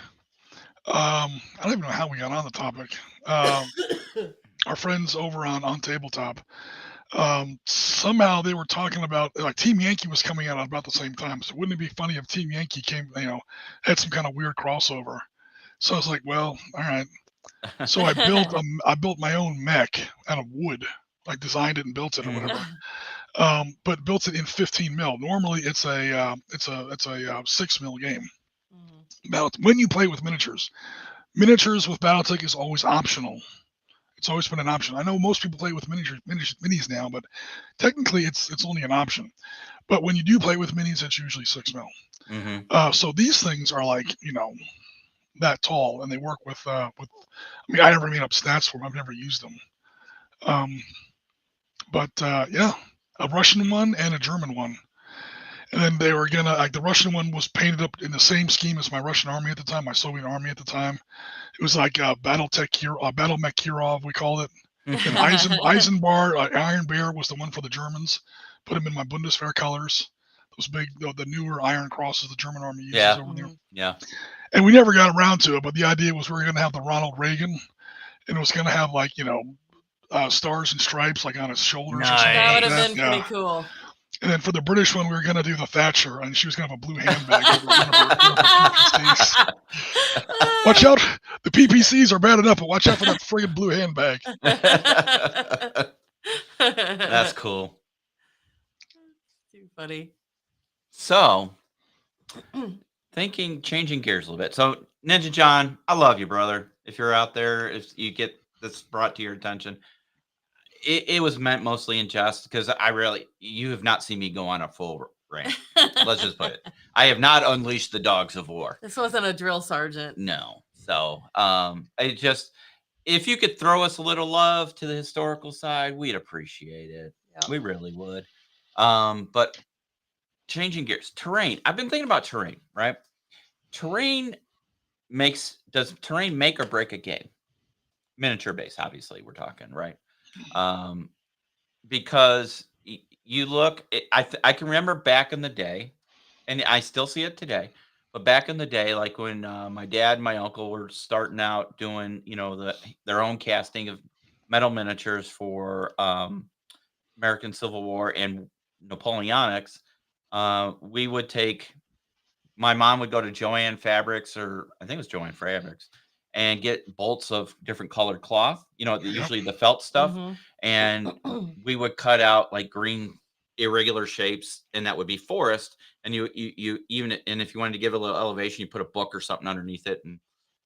I don't even know how we got on the topic. Our friends over on Tabletop, somehow they were talking about Team Yankee was coming out at about the same time. So wouldn't it be funny if Team Yankee came, had some kind of weird crossover? So I was like, well, all right. So I built my own mech out of wood. I designed it and built it or whatever. But built it in 15 mil. Normally it's a 6 mil game. When you play with miniatures with BattleTech is always optional. It's always been an option. I know most people play with minis now, but technically it's only an option. But when you do play with minis, it's usually 6 mil. So these things are that tall, and they work with. I never made up stats for them. I've never used them. But a Russian one and a German one. And then they were gonna the Russian one was painted up in the same scheme as my Russian army at the time, my Soviet army at the time. It was like Battle Mech Kirov, we called it. And Eisenbar, Iron Bear was the one for the Germans. Put him in my Bundeswehr colors. Those big, the newer iron crosses the German army uses over there. Yeah. And we never got around to it, but the idea was we were going to have the Ronald Reagan, and it was going to have like stars and stripes like on his shoulders. Nice. Or something That like would have been yeah. pretty cool. And then for the British one, we were going to do the Thatcher, and she was going to have a blue handbag over one of her PPCs. Watch out! The PPCs are bad enough, but watch out for that friggin' blue handbag. That's cool. Too funny. So, changing gears a little bit. So, Ninja John, I love you, brother. If you're out there, if you get this brought to your attention, it was meant mostly in jest because you have not seen me go on a full rant. Let's just put it. I have not unleashed the dogs of war. This wasn't a drill sergeant. No. So, if you could throw us a little love to the historical side, we'd appreciate it. Yep. We really would. But changing gears, terrain. I've been thinking about terrain, right? Does terrain make or break a game? Miniature base, obviously, we're talking, right? Because you look, I can remember back in the day, and I still see it today. But back in the day, like when my dad and my uncle were starting out doing, their own casting of metal miniatures for American Civil War and Napoleonics, we would my mom would go to Joann Fabrics, or I think it was Joann Fabrics, and get bolts of different colored cloth, usually the felt stuff. Mm-hmm. And we would cut out like green irregular shapes, and that would be forest. And you and if you wanted to give it a little elevation, you put a book or something underneath it, and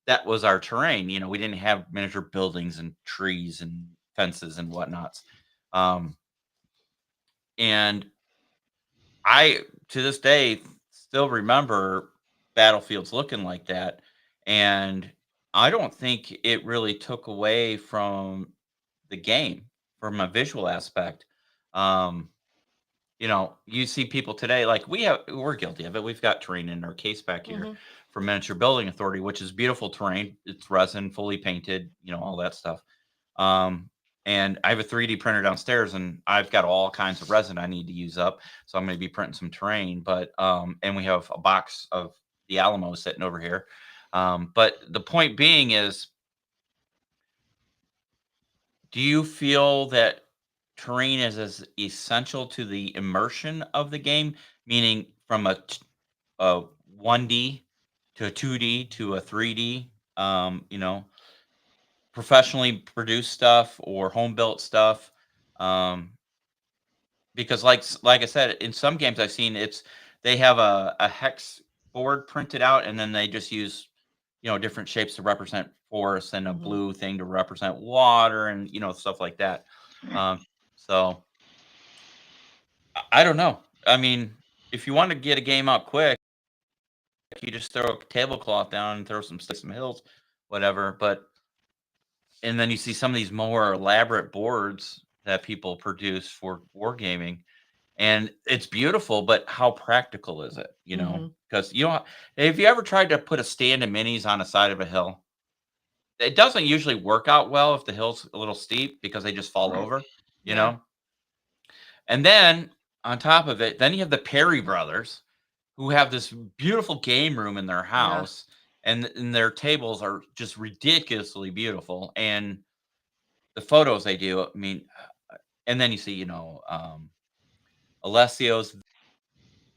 that was our terrain. We didn't have miniature buildings and trees and fences and whatnots. And I, to this day, still remember battlefields looking like that. And I don't think it really took away from the game from a visual aspect. You see people today, like we're guilty of it. We've got terrain in our case back here for Miniature Building Authority, which is beautiful terrain. It's resin, fully painted, all that stuff. And I have a 3D printer downstairs, and I've got all kinds of resin I need to use up. So I'm going to be printing some terrain, but and we have a box of the Alamo sitting over here. But the point being is, do you feel that terrain is as essential to the immersion of the game, meaning from a 1D to a 2D to a 3D, professionally produced stuff or home built stuff? Because like I said, in some games I've seen they have a hex board printed out, and then they just use different shapes to represent forest and a blue thing to represent water and stuff like that. So I don't know. I mean, if you want to get a game out quick, you just throw a tablecloth down and throw some hills, whatever. And then you see some of these more elaborate boards that people produce for wargaming, and it's beautiful, but how practical is it? Because if you ever tried to put a stand of minis on the side of a hill, it doesn't usually work out well if the hill's a little steep because they just fall over, you know? And then on top of it, then you have the Perry brothers who have this beautiful game room in their house, and their tables are just ridiculously beautiful. And the photos they do, I mean, and then you see, Alessio's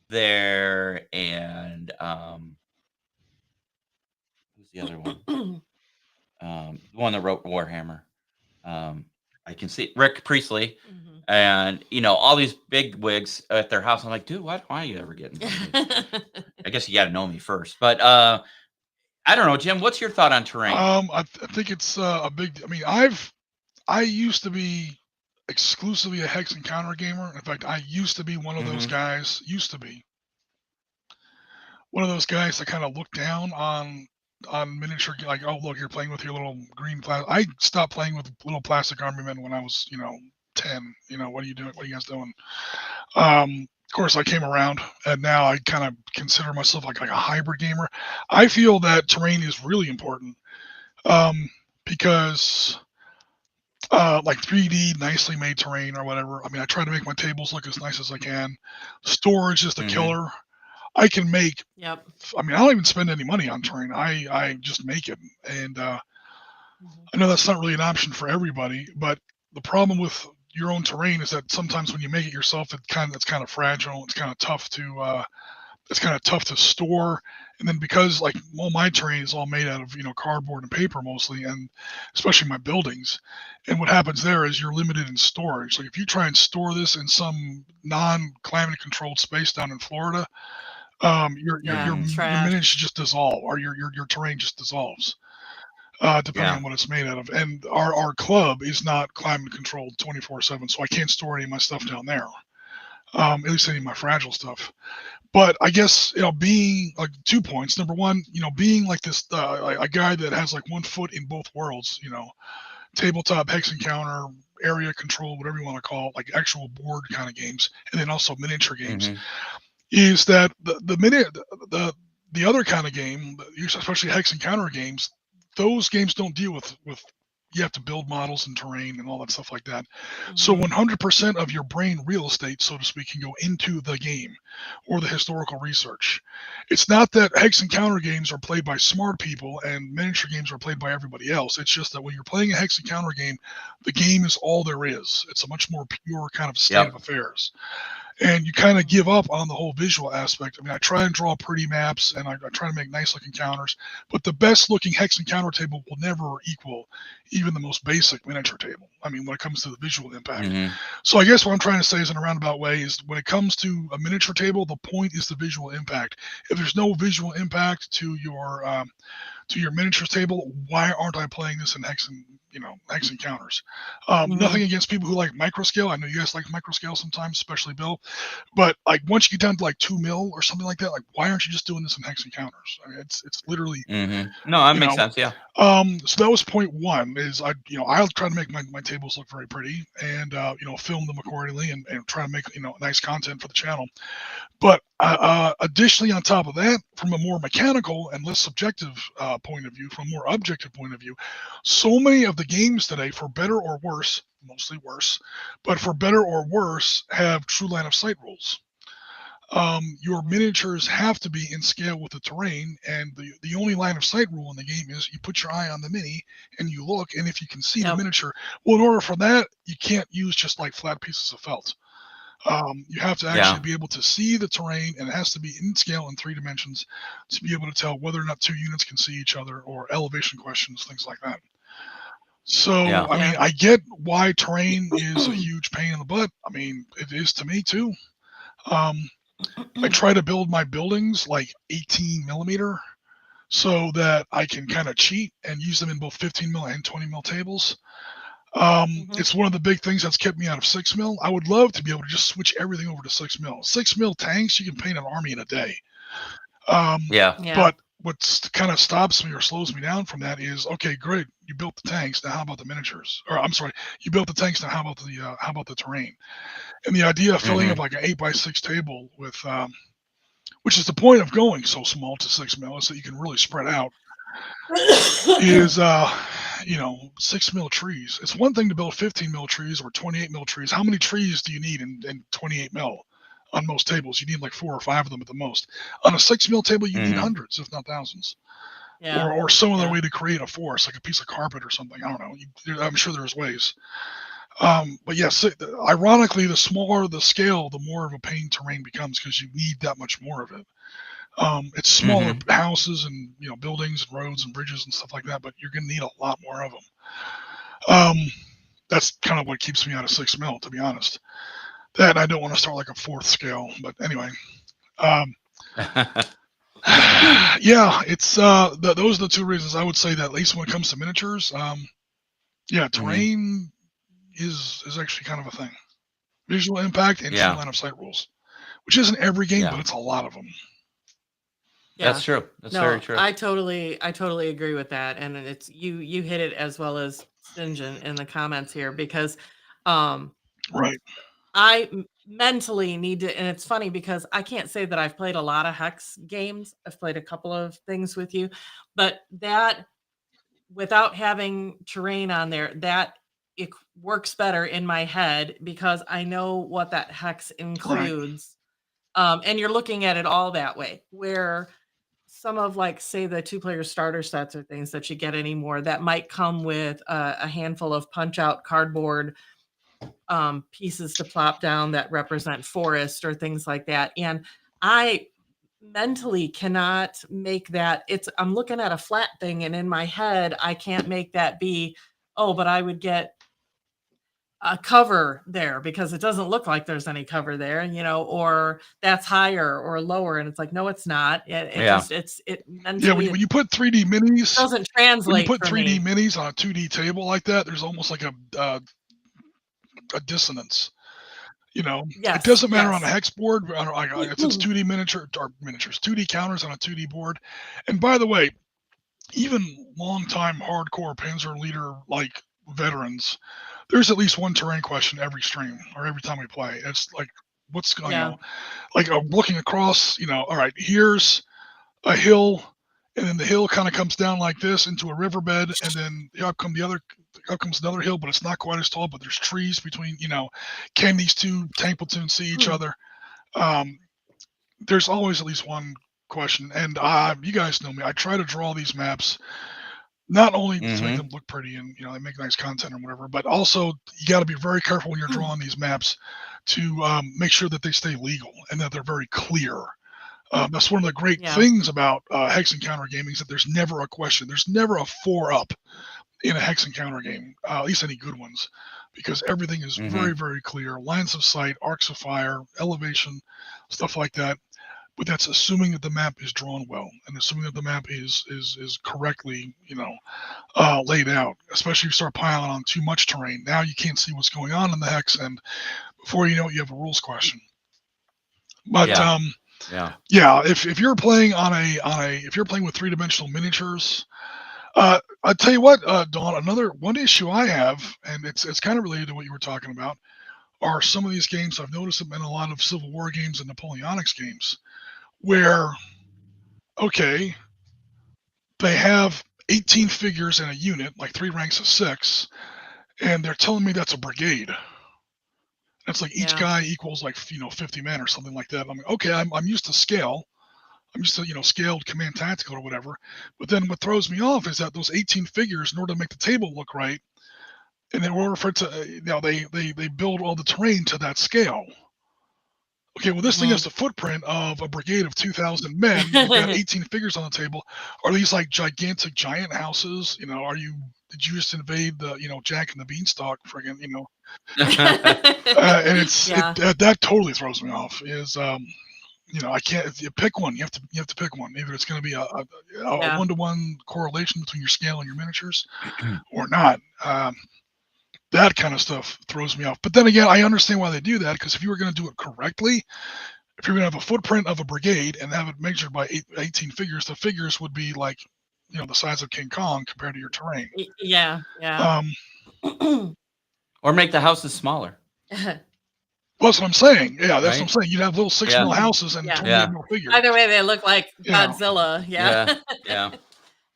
there, and who's the other one? The one that wrote Warhammer. I can see Rick Priestley, and all these big wigs at their house. I'm like, dude, why are you ever getting? I guess you got to know me first, but I don't know, Jim. What's your thought on terrain? I think it's a big. I mean, I used to be exclusively a hex and counter gamer. In fact, I used to be one of those guys. One of those guys that kind of looked down on miniature, like, oh look, you're playing with your little green plastic. I stopped playing with little plastic army men when I was 10. What are you doing? What are you guys doing? course, I came around, and now I kind of consider myself like a hybrid gamer. I feel that terrain is really important because like 3D nicely made terrain or whatever. I mean, I try to make my tables look as nice as I can. Storage is the killer. I can make. Yep. I mean, I don't even spend any money on terrain. I just make it, and I know that's not really an option for everybody. But the problem with your own terrain is that sometimes when you make it yourself, it's kind of fragile. It's kind of tough to store. And then because like all my terrain is all made out of cardboard and paper mostly, and especially my buildings, and what happens there is you're limited in storage. Like if you try and store this in some non-climate controlled space down in Florida, your miniatures just dissolve, or your terrain just dissolves, depending on what it's made out of. And our club is not climate controlled 24/7, so I can't store any of my stuff down there. At least any of my fragile stuff. But I guess being like 2 points. Number one, being like this a guy that has like 1 foot in both worlds. Tabletop, hex encounter, area control, whatever you want to call it, like actual board kind of games, and then also miniature games. Is that the other kind of game, especially hex encounter games? Those games don't deal with you have to build models and terrain and all that stuff like that. So 100% of your brain real estate, so to speak, can go into the game or the historical research. It's not that hex encounter games are played by smart people and miniature games are played by everybody else. It's just that when you're playing a hex encounter game, the game is all there is. It's a much more pure kind of state of affairs. And you kind of give up on the whole visual aspect. I mean, I try and draw pretty maps, and I try to make nice looking counters, but the best looking hex encounter table will never equal even the most basic miniature table. I mean, when it comes to the visual impact. So I guess what I'm trying to say is, in a roundabout way, is when it comes to a miniature table, the point is the visual impact. If there's no visual impact to your miniatures table, why aren't I playing this in hex encounters? Nothing against people who like microscale. I know you guys like microscale sometimes, especially Bill. But like once you get down to like 2 mil or something like that, like why aren't you just doing this in hex encounters? I mean, it's literally. No, that makes sense. Yeah. So that was point one. Is I'll try to make my tables look very pretty, and film them accordingly, and try to make nice content for the channel. But additionally, on top of that, from a more mechanical and less subjective point of view, from a more objective point of view, so many of the games today, for better or worse, mostly worse, but for better or worse, have true line of sight rules. Your miniatures have to be in scale with the terrain, and the only line of sight rule in the game is you put your eye on the mini and you look, and if you can see the miniature, well, in order for that, you can't use just like flat pieces of felt. You have to actually be able to see the terrain, and it has to be in scale in 3 dimensions to be able to tell whether or not 2 units can see each other, or elevation questions, things like that. So, I mean, I get why terrain is a huge pain in the butt. I mean, it is to me too. I try to build my buildings like 18 millimeter so that I can kind of cheat and use them in both 15 mil and 20 mil tables. It's one of the big things that's kept me out of 6 mil. I would love to be able to just switch everything over to 6 mil. 6 mil tanks, you can paint an army in a day. But what kind of stops me or slows me down from that is, okay, great, you built the tanks. Now how about the miniatures? Or I'm sorry, you built the tanks. Now how about the terrain? And the idea of filling up like an 8x6 table with, which is the point of going so small to 6 mil, is that you can really spread out. Is 6 mil trees. It's one thing to build 15 mil trees or 28 mil trees. How many trees do you need in 28 mil? On most tables, you need like 4 or 5 of them at the most. On a 6 mil table, you need hundreds, if not thousands. Or some other way to create a forest, like a piece of carpet or something. I don't know. I'm sure there's ways. But yes, ironically, the smaller the scale, the more of a pain terrain becomes, because you need that much more of it. It's smaller houses and buildings and roads and bridges and stuff like that, but you're going to need a lot more of them. That's kind of what keeps me out of 6 mil, to be honest. That I don't want to start like a 4th scale, but anyway. It's those are the 2 reasons I would say that, at least when it comes to miniatures. Terrain is actually kind of a thing. Visual impact and true line of sight rules, which isn't every game, but it's a lot of them. That's true. That's very true. I totally agree with that, and it's you hit it as well as Ninjon in the comments here, because right. mentally need to, and it's funny because I can't say that I've played a lot of hex games. I've played a couple of things with you, but that without having terrain on there, that it works better in my head because I know what that hex includes. And you're looking at it all that way, where some of like say the 2-player starter sets or things that you get anymore that might come with a handful of punch out cardboard pieces to plop down that represent forest or things like that. And I mentally cannot make that. I'm looking at a flat thing, and in my head, I can't make that be, oh, but I would get a cover there because it doesn't look like there's any cover there, or that's higher or lower. And it's like, no, it's not. It mentally, when you put 3D minis, doesn't when you translate put for 3D me. minis on a 2D table like that, there's almost like a dissonance. It Yes, doesn't matter on a yes. hex board. It's 2D miniatures, 2D counters on a 2D board. And by the way, even longtime hardcore Panzer leader like veterans, there's at least one terrain question every stream or every time we play. It's like, what's going Yeah. on? Like looking across, all right, here's a hill, and then the hill kind of comes down like this into a riverbed, and then up comes another hill, but it's not quite as tall, but there's trees between, can these two tank platoons see each other? There's always at least one question, and you guys know me. I try to draw these maps not only to make them look pretty and they make nice content or whatever, but also you got to be very careful when you're drawing these maps to make sure that they stay legal and that they're very clear. That's one of the great things about hex and counter gaming is that there's never a question. There's never a 4-up in a hex and counter game, at least any good ones, because everything is very, very clear. Lines of sight, arcs of fire, elevation, stuff like that. But that's assuming that the map is drawn well and assuming that the map is correctly, laid out. Especially if you start piling on too much terrain. Now you can't see what's going on in the hex, and before you know it, you have a rules question. But if you're playing if you're playing with 3-dimensional miniatures, I'll tell you what, Dawn. One issue I have, and it's kind of related to what you were talking about, are some of these games. I've noticed them in a lot of Civil War games and Napoleonics games, where, okay, they have 18 figures in a unit, like 3 ranks of 6, and they're telling me that's a brigade. It's like each guy equals like 50 men or something like that. I'm like, okay, I'm used to scale. I'm used to scaled command tactical or whatever. But then what throws me off is that those 18 figures, in order to make the table look right, and in order for it to, they build all the terrain to that scale. Okay, well, this thing has the footprint of a brigade of 2,000 men. You've got 18 figures on the table. Are these like gigantic giant houses? Did you just invade the, Jack and the Beanstalk friggin', and that totally throws me off is, I can't, if you pick one, you have to pick one. Either it's going to be a 1-to-1 correlation between your scale and your miniatures or not. That kind of stuff throws me off. But then again, I understand why they do that, because if you were going to do it correctly, if you're going to have a footprint of a brigade and have it measured by 18 figures, the figures would be like, the size of King Kong compared to your terrain. Yeah. Or make the houses smaller. Well, that's what I'm saying. Yeah, that's what I'm saying. You'd have little 6 mil houses and 28 mil figures. Either way, they look like Godzilla.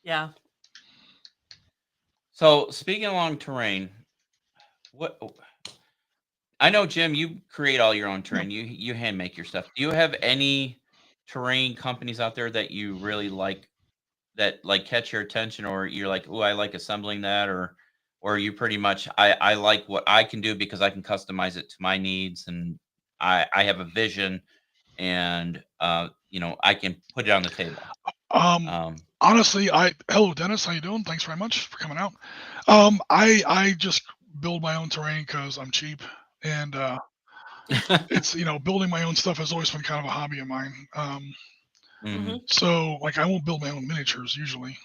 Yeah. So speaking along terrain, I know, Jim, you create all your own terrain. You hand make your stuff. Do you have any terrain companies out there that you really like, that like catch your attention, or you're like, oh, I like assembling that, or you pretty much, I like what I can do because I can customize it to my needs, and I have a vision, and I can put it on the table. Honestly, hello Dennis, how you doing? Thanks very much for coming out. I just build my own terrain because I'm cheap, and it's building my own stuff has always been kind of a hobby of mine. So like I won't build my own miniatures usually,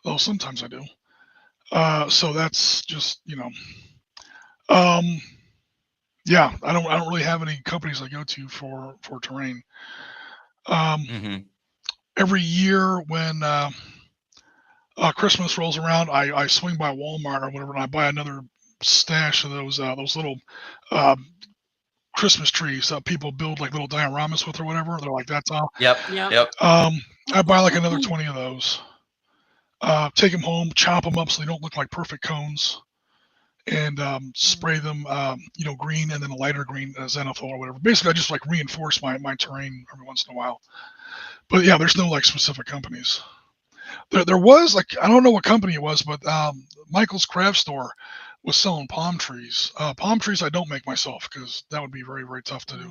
though sometimes I do. So that's just I don't really have any companies I go to for terrain. Every year when Christmas rolls around, I swing by Walmart or whatever, and I buy another stash of those little Christmas trees that people build like little dioramas with or whatever. They're like that tall. Yep. I buy like another 20 of those. Take them home, chop them up so they don't look like perfect cones, and spray them, green and then a lighter green zenithal or whatever. Basically, I just like reinforce my terrain every once in a while. But yeah, there's no like specific companies. There was like, I don't know what company it was, but Michael's Craft Store was selling palm trees. Palm trees I don't make myself because that would be very, very tough to do.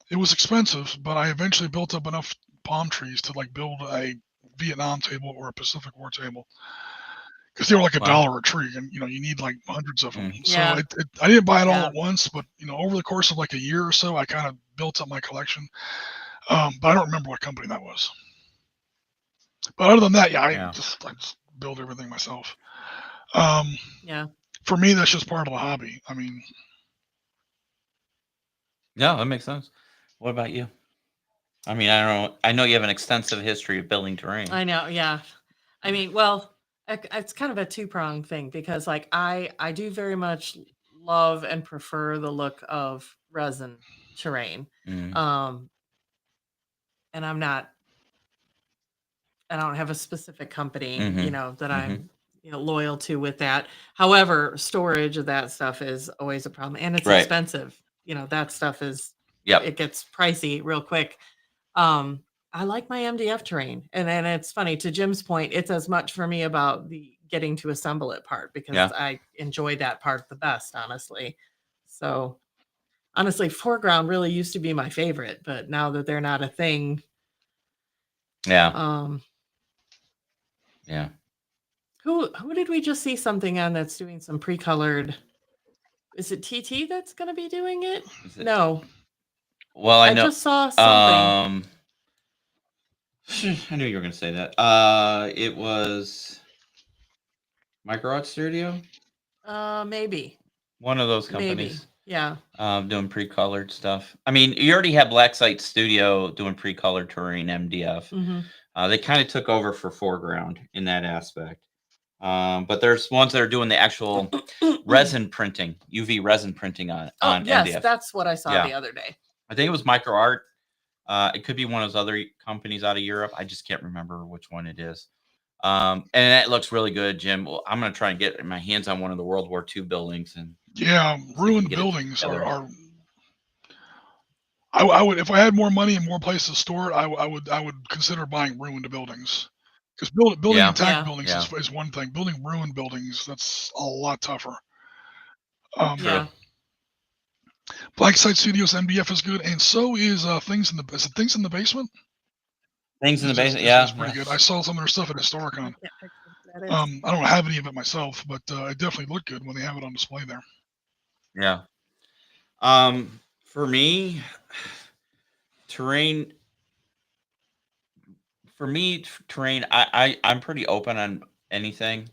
It was expensive, but I eventually built up enough palm trees to like build a Vietnam table or a Pacific War table because they were like $1 a tree, and you need like hundreds of them. So I didn't buy it all at once, but over the course of like a year or so, I kind of built up my collection. But I don't remember what company that was. But other than that, I just build everything myself. For me, that's just part of the hobby. I mean, yeah, that makes sense. What about you? I mean, I know you have an extensive history of building terrain. I know, yeah. I mean, well, it's kind of a two-pronged thing because, like, I do very much love and prefer the look of resin terrain. And I don't have a specific company, that I'm loyal to with that. However, storage of that stuff is always a problem, and it's expensive. That stuff is it gets pricey real quick. I like my MDF terrain, and then it's funny, to Jim's point, it's as much for me about the getting to assemble it part because I enjoy that part the best, honestly. So honestly, foreground really used to be my favorite, but now that they're not a thing. Yeah. Who did we just see something on that's doing some pre-colored? Is it TT that's going to be doing it? No. Well, I know. just saw something. I knew you were going to say that. It was Micro Art Studio. Maybe. One of those companies. Maybe. Yeah. Doing pre-colored stuff. I mean, you already have Black Site Studio doing pre-colored terrain MDF. They kind of took over for foreground in that aspect. But there's ones that are doing the actual resin printing, UV resin printing on yes, MDF. That's what I saw the other day. I think it was Micro Art. It could be one of those other companies out of Europe. I just can't remember which one it is. And that looks really good, Jim. Well, I'm going to try and get my hands on one of the World War II buildings. And ruined buildings are. I would, if I had more money and more places to store it, I would consider buying ruined buildings. Because building intact buildings is one thing. Building ruined buildings, that's a lot tougher. Black Site Studios MDF is good, and so is Things in the Basement. Things in the Basement, it's pretty good. I saw some of their stuff at Historicon. I don't have any of it myself, but it definitely looked good when they have it on display there. Yeah. For me, terrain. I'm pretty open on anything.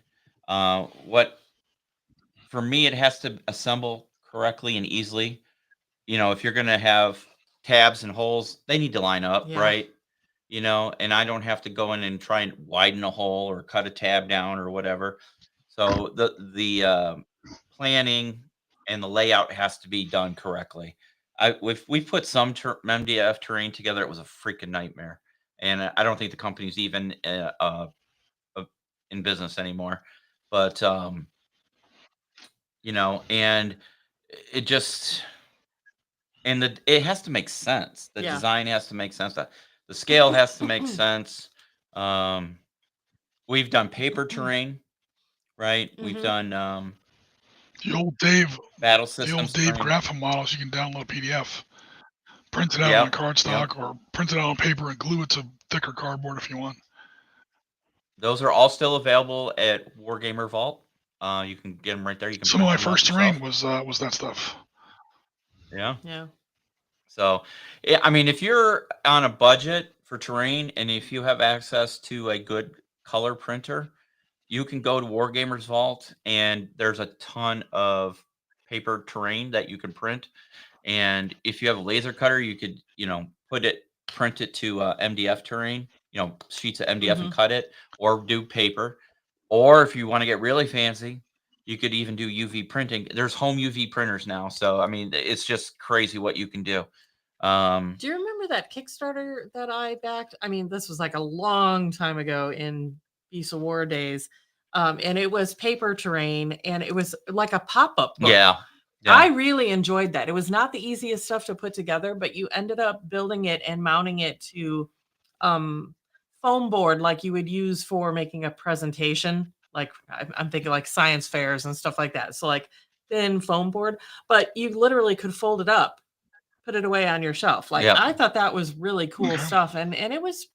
For me, it has to assemble correctly and easily. If you're going to have tabs and holes, they need to line up, right? And I don't have to go in and try and widen a hole or cut a tab down or whatever. So the planning and the layout has to be done correctly. We put some MDF terrain together. It was a freaking nightmare. And I don't think the company's even in business anymore. But, and it just, it has to make sense. The design has to make sense. The scale has to make sense. We've done paper terrain, right? We've done the old Dave battle systems. The old Dave graphic models. You can download PDF, print it out on cardstock, or print it out on paper and glue it to thicker cardboard if you want. Those are all still available at Wargamer Vault. You can get them right there. You can. Some of my first terrain was that stuff. Yeah. Yeah. So, I mean, if you're on a budget for terrain and if you have access to a good color printer, you can go to Wargamer's Vault, and there's a ton of paper terrain that you can print. And if you have a laser cutter, you could, print it to MDF terrain, sheets of MDF and cut it, or do paper. Or if you want to get really fancy, You could even do UV printing. There's home UV printers now. So, I mean, it's just crazy what you can do. Do you remember that Kickstarter that I backed? I mean, this was like a long time ago in Beast of War days. And it was paper terrain, and it was like a pop-up book. Yeah. I really enjoyed that. It was not the easiest stuff to put together, but you ended up building it and mounting it to foam board like you would use for making a presentation. Like I'm thinking like science fairs and stuff like that. So like thin foam board, but you literally could fold it up, put it away on your shelf. Like I thought that was really cool stuff. And it was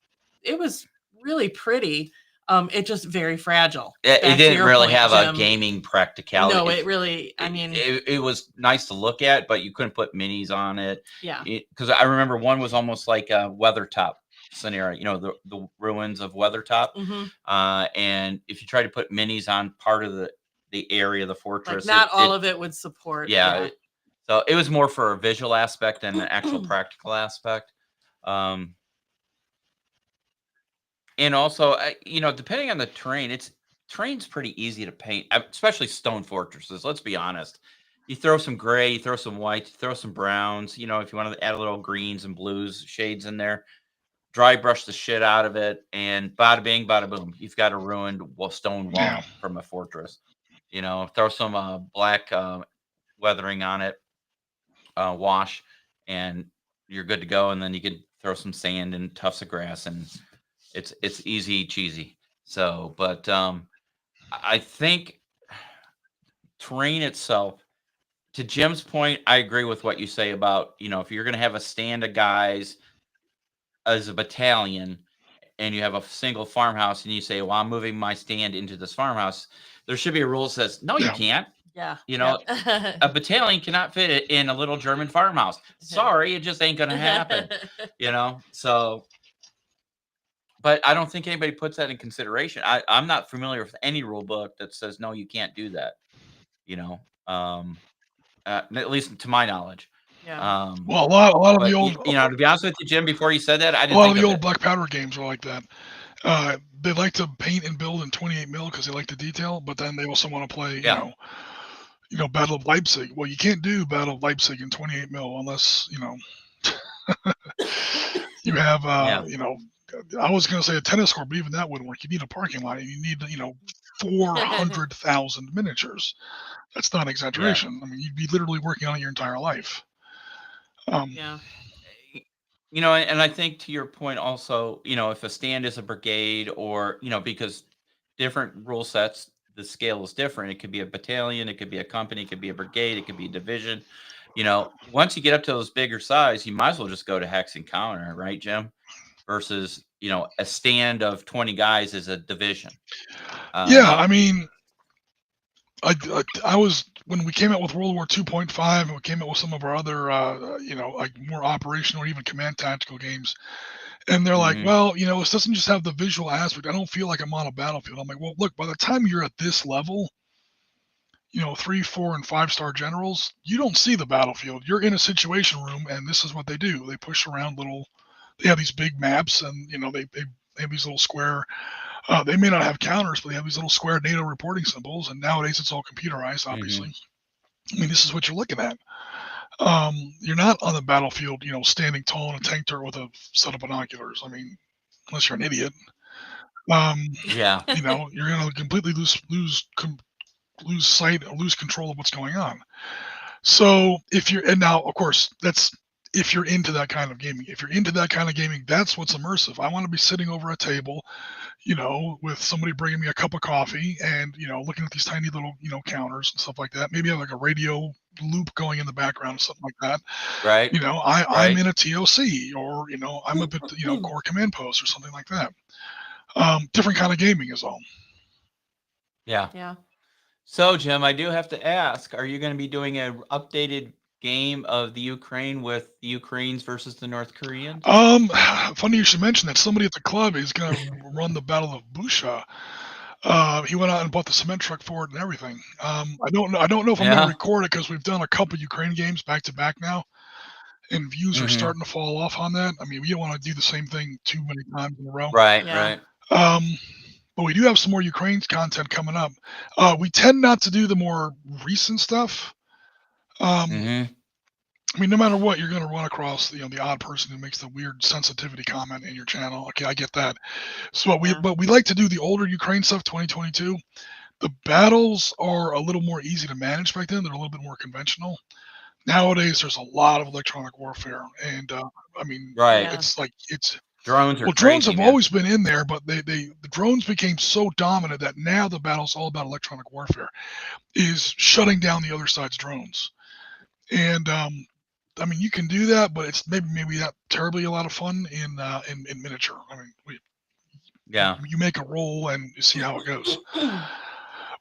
really pretty. It's just very fragile. It didn't really have a gaming practicality. No, it really, I mean, it was nice to look at, but you couldn't put minis on it. Yeah. Because I remember one was almost like a Weathertop scenario, you know, the ruins of Weathertop. And if you try to put minis on part of the area of the fortress, like not all of it would support. Yeah. So it was more for a visual aspect than an actual practical aspect. And also, you know, depending on the terrain, terrain's pretty easy to paint, especially stone fortresses. Let's be honest. You throw some gray, you throw some white, you throw some browns. You know, if you want to add a little greens and blues shades in there, dry brush the shit out of it, and bada bing, bada boom, you've got a ruined stone wall from a fortress. You know, throw some black weathering on it, wash, and you're good to go. And then you could throw some sand and tufts of grass, and it's easy cheesy. So, but I think terrain itself, to Jim's point, I agree with what you say about, you know, if you're going to have a stand of guys as a battalion and you have a single farmhouse and you say, well, I'm moving my stand into this farmhouse, there should be a rule that says, no, you can't. Yeah. You know, a battalion cannot fit it in a little German farmhouse. Sorry, it just ain't going to happen. You know, so... But I don't think anybody puts that in consideration. I'm not familiar with any rule book that says, no, you can't do that. You know, at least to my knowledge. Yeah. Well, a lot of the old, you know, to be honest with you, Jim, before you said that, I didn't. A lot of the old Black Powder games were like that. They like to paint and build in 28 mil because they like the detail, but then they also want to play, you know, Battle of Leipzig. Well, you can't do Battle of Leipzig in 28 mil unless, you know, you have, you know, I was going to say a tennis court, but even that wouldn't work. You need a parking lot. You need, you know, 400,000 miniatures. That's not exaggeration. I mean, you'd be literally working on it your entire life. Yeah. You know, and I think to your point also, you know, if a stand is a brigade or, you know, because different rule sets, the scale is different. It could be a battalion, it could be a company, it could be a brigade, it could be a division. You know, once you get up to those bigger size, you might as well just go to hex and counter, right, Jim? Versus, you know, a stand of 20 guys is a division. I mean, I was, when we came out with World War 2.5 and we came out with some of our other, you know, like more operational or even command tactical games, and they're like, well, you know, this doesn't just have the visual aspect. I don't feel like I'm on a battlefield. I'm like, well, look, by the time you're at this level, you know, 3, 4, and 5-star generals, you don't see the battlefield. You're in a situation room, and this is what they do. They push around they have these big maps, and, you know, they have these little square, they may not have counters, but they have these little square NATO reporting symbols, and nowadays it's all computerized, obviously. I mean, this is what you're looking at. You're not on the battlefield, you know, standing tall in a tank turret with a set of binoculars. I mean, unless you're an idiot. You know, you're going to completely lose sight, lose control of what's going on. So and now, of course, that's if you're into that kind of gaming. If you're into that kind of gaming, that's what's immersive. I want to be sitting over a table, you know, with somebody bringing me a cup of coffee and, you know, looking at these tiny little, you know, counters and stuff like that. Maybe have like a radio loop going in the background or something like that. Right. You know, I'm in a TOC, or, you know, I'm up at, you know, core command post or something like that. Different kind of gaming is all. Yeah. So, Jim, I do have to ask, are you going to be doing an updated game of the Ukraine with the Ukrainians versus the North Koreans? Funny you should mention that. Somebody at the club is going to run the Battle of Busha. He went out and bought the cement truck for it and everything. I don't know if I'm going to record it because we've done a couple Ukraine games back to back now, and views are starting to fall off on that. I mean, we don't want to do the same thing too many times in a row. Right. But we do have some more Ukraine content coming up. We tend not to do the more recent stuff. I mean, no matter what, you're going to run across the odd person who makes the weird sensitivity comment in your channel. Okay, I get that. So but we like to do the older Ukraine stuff, 2022. The battles are a little more easy to manage back then. They're a little bit more conventional. Nowadays, there's a lot of electronic warfare, and I mean, it's like drones are drones crazy, have man. always been in there, but the drones became so dominant that now the battle's all about electronic warfare, is shutting down the other side's drones. And I mean, you can do that, but it's maybe not terribly a lot of fun in miniature. I mean, you make a roll and you see how it goes.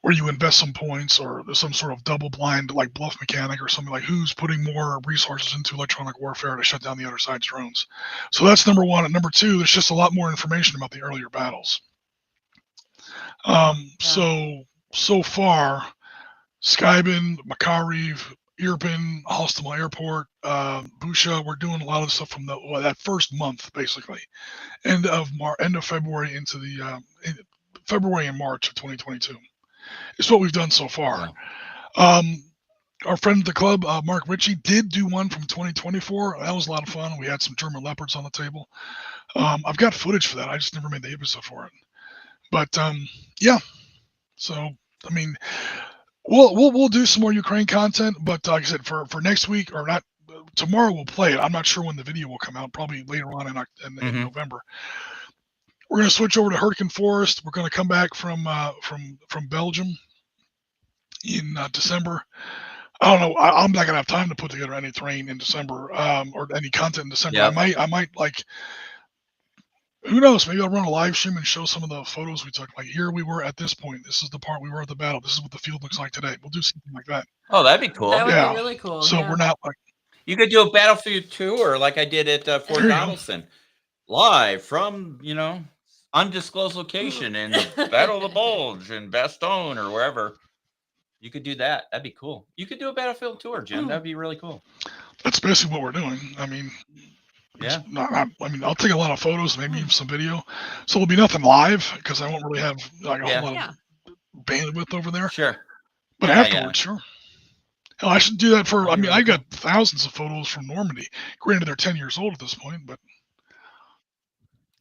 Or you invest some points, or there's some sort of double blind like bluff mechanic or something, like who's putting more resources into electronic warfare to shut down the other side's drones. So that's number one. And number two, there's just a lot more information about the earlier battles. So far, Skybin, Makariv, Irpin, Hostomel Airport, Busha, we're doing a lot of stuff from that first month, basically, end of February into the February and March of 2022. It's what we've done so far. Our friend at the club, Mark Ritchie, did do one from 2024. That was a lot of fun. We had some German Leopards on the table. I've got footage for that. I just never made the episode for it. But yeah, so I mean, we'll do some more Ukraine content. But like I said, for next week, or not tomorrow, we'll play it. I'm not sure when the video will come out. Probably later on in November. We're going to switch over to Hurtgen Forest. We're going to come back from Belgium in December. I don't know. I'm not going to have time to put together any terrain in December, or any content in December. I might like, who knows? Maybe I'll run a live stream and show some of the photos we took. Like, here we were at this point. This is the part we were at the battle. This is what the field looks like today. We'll do something like that. Oh, that'd be cool. That would be really cool. So we're not like, you could do a battlefield tour like I did at Fort Donaldson, live from undisclosed location in the Battle of the Bulge in Bastogne or wherever. You could do that. That'd be cool. You could do a battlefield tour, Jim. That'd be really cool. That's basically what we're doing. I mean, I'll take a lot of photos, maybe even some video. So it'll be nothing live because I won't really have like a whole lot of bandwidth over there. Sure. But afterwards, sure. Hell, I should do that for. I mean, I got thousands of photos from Normandy. Granted, they're 10 years old at this point, but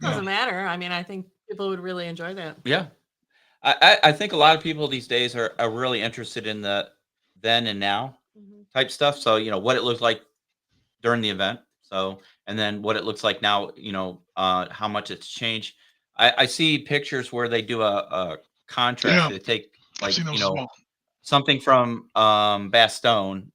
doesn't matter. I mean, I think people would really enjoy that. Yeah. I think a lot of people these days are really interested in the then and now type stuff. So, what it looked like during the event. So, and then what it looks like now, how much it's changed. I see pictures where they do a contrast. They take like, something from Bastogne,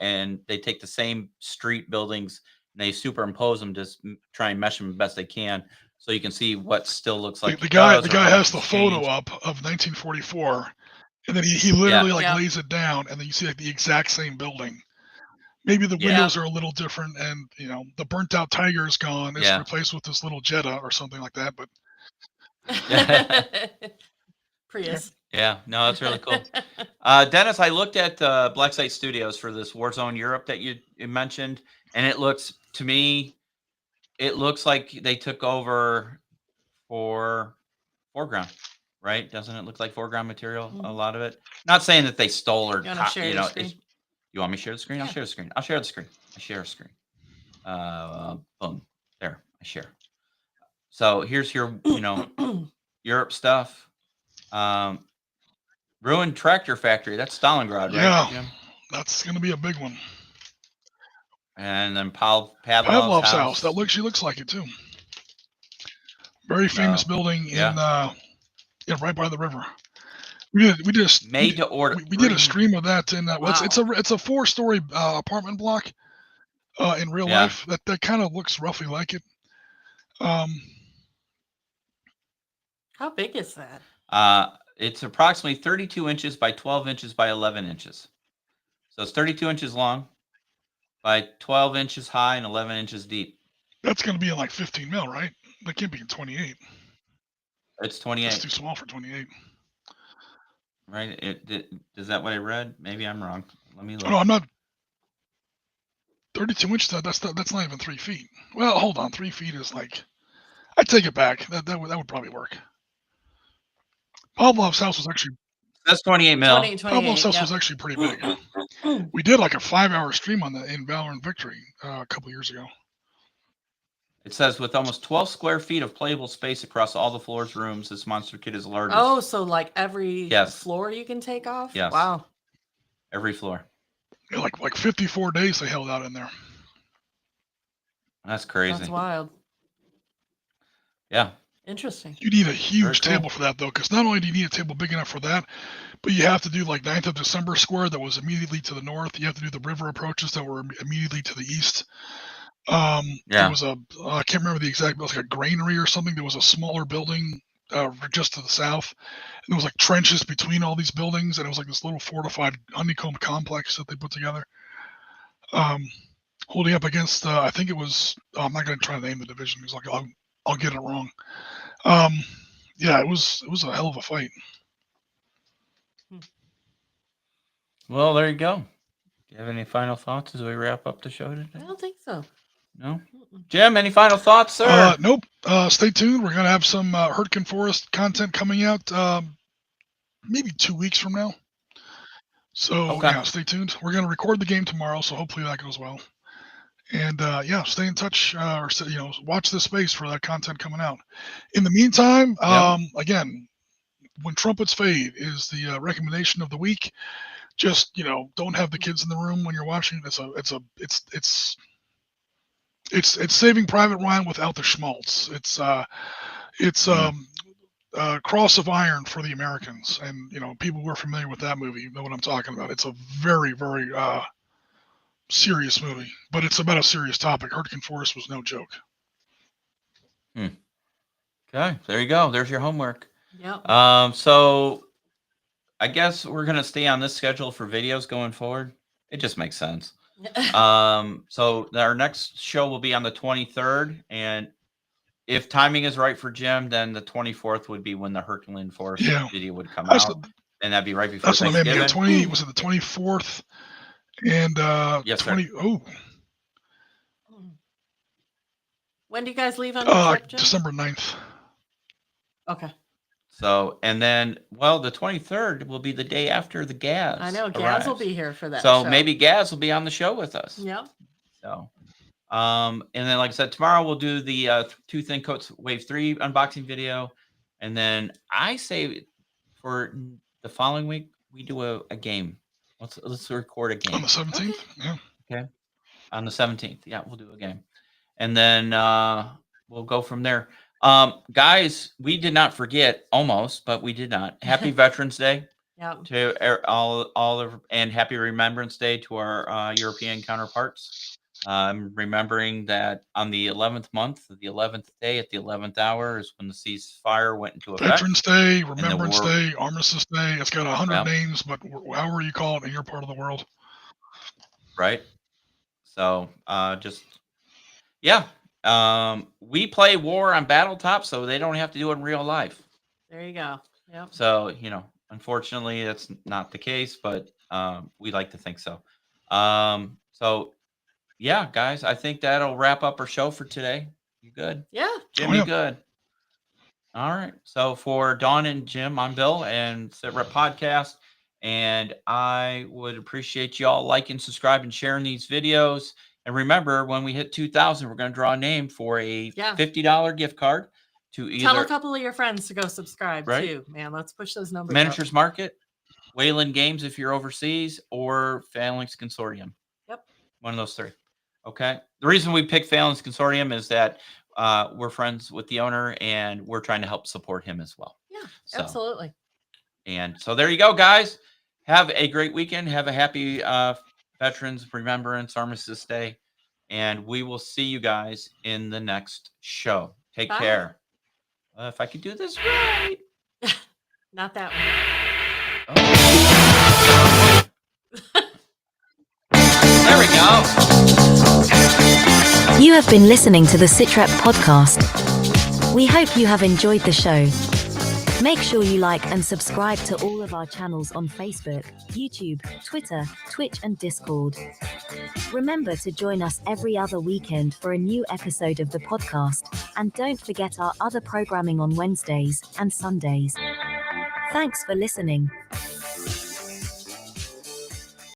and they take the same street buildings and they superimpose them to try and mesh them the best they can. So you can see what still looks like the guy has the photo up of 1944, and then he literally lays it down, and then you see like the exact same building. Maybe the windows are a little different, and the burnt out Tiger is gone. It's replaced with this little Jetta or something like that. But Prius. Yeah, no, that's really cool. Dennis, I looked at Black Site Studios for this Warzone Europe that you mentioned, and it looks to me. It looks like they took over for foreground, right? Doesn't it look like foreground material? A lot of it. Not saying that they stole or you want me to share the screen? You want me to share the screen? I'll share the screen. I'll share the screen. I share a screen. Boom. There. I share. So here's your, Europe stuff. Ruined tractor factory. That's Stalingrad, right? Yeah, Jim? That's gonna be a big one. And then Pavlov's house. That looks like it too. Very famous building in right by the river. We did made to order. We did a stream of that in that. It's a 4-story apartment block in real life. That kind of looks roughly like it. How big is that? It's approximately 32 inches by 12 inches by 11 inches. So it's 32 inches long by 12 inches high and 11 inches deep. That's going to be in like 15 mil, right? That can't be in 28. It's 28. It's too small for 28. Right? Is that what I read? Maybe I'm wrong. Let me look. Oh, no, I'm not. 32 inches. That's not even 3 feet. Well, hold on. 3 feet is like. I take it back. That would probably work. Pavlov's house was actually That's 28 mil. 28, Pavlov's house yep. was actually pretty big. We did like a 5-hour stream on that in Valorant Victory a couple years ago. It says with almost 12 square feet of playable space across all the floors, rooms, this monster kit is the largest. Oh, so like every Yes. floor you can take off? Yes. Wow. Every floor. Yeah, like 54 days they held out in there. That's crazy. That's wild. Yeah. Interesting. You need a huge Very cool. table for that, though, because not only do you need a table big enough for that, but you have to do like 9th of December Square that was immediately to the north. You have to do the river approaches that were immediately to the east. Yeah. There was I can't remember the exact, it was like a granary or something. There was a smaller building just to the south. And there was like trenches between all these buildings, and it was like this little fortified honeycomb complex that they put together. Holding up against, I think it was, I'm not going to try to name the division because I'll get it wrong. Yeah, it was a hell of a fight. Well, there you go. Do you have any final thoughts as we wrap up the show today? I don't think so. No? Jim, any final thoughts, sir? Nope. Stay tuned. We're gonna have some Hurtgen Forest content coming out maybe 2 weeks from now. So Okay. yeah, stay tuned. We're gonna record the game tomorrow, so hopefully that goes well. And yeah, stay in touch or watch this space for that content coming out. In the meantime, again, when trumpets fade is the recommendation of the week. Just don't have the kids in the room when you're watching. It's Saving Private Ryan without the schmaltz. It's Cross of Iron for the Americans, and people who are familiar with that movie know what I'm talking about. It's a very, very serious movie, but it's about a serious topic. Hurtgen Forest was no joke. Okay, there you go. There's your homework. Yep. So I guess we're gonna stay on this schedule for videos going forward. It just makes sense. So our next show will be on the 23rd, and if timing is right for Jim, then the 24th would be when the Hurtgen Forest video would come out, and that'd be right before That's what I Thanksgiving. mean. Was it the 24th? And Yes, 20. sir. Oh, When do you guys leave on the trip, Jim? December 9th. Okay. So, and then, well, the 23rd will be the day after the Gaz. I know Gaz arrives. will be here for that. So show. maybe Gaz will be on the show with us. Yeah. So, and then, like I said, tomorrow we'll do the Two Thin Coats Wave 3 unboxing video. And then I say for the following week, we do a game. Let's record a game. On the 17th? Okay. Yeah. Okay. On the 17th. Yeah, we'll do a game. And then we'll go from there. Guys, we did not forget almost, but we did not. Happy Veterans Day to all of, and happy Remembrance Day to our European counterparts. Remembering that on the 11th month, the 11th day at the 11th hour is when the ceasefire went into effect. Veterans Day, Remembrance Day, Armistice Day. It's got 100 names, but however you call it in your part of the world. Right. So we play war on Battletop, so they don't have to do it in real life. There you go. Yep. So, unfortunately, that's not the case, but we like to think so. Yeah, guys, I think that'll wrap up our show for today. You good? Yeah. Jimmy, good. All right. So for Dawn and Jim, I'm Bill and SITREP Podcast. And I would appreciate you all liking, subscribing, sharing these videos. And remember, when we hit 2,000, we're going to draw a name for a $50 gift card to either tell a couple of your friends to go subscribe too. Man, let's push those numbers. Miniatures up. Market, Wayland Games if you're overseas, or Phalanx Consortium. Yep. One of those three. Okay. The reason we picked Phalanx Consortium is that we're friends with the owner and we're trying to help support him as well. Yeah, absolutely. And so there you go, guys. Have a great weekend. Have a happy Veterans Remembrance Armistice Day. And we will see you guys in the next show. Take care. If I could do this right. Not that one. There we go. You have been listening to the SITREP Podcast. We hope you have enjoyed the show. Make sure you like and subscribe to all of our channels on Facebook, YouTube, Twitter, Twitch, and Discord. Remember to join us every other weekend for a new episode of the podcast, and don't forget our other programming on Wednesdays and Sundays. Thanks for listening.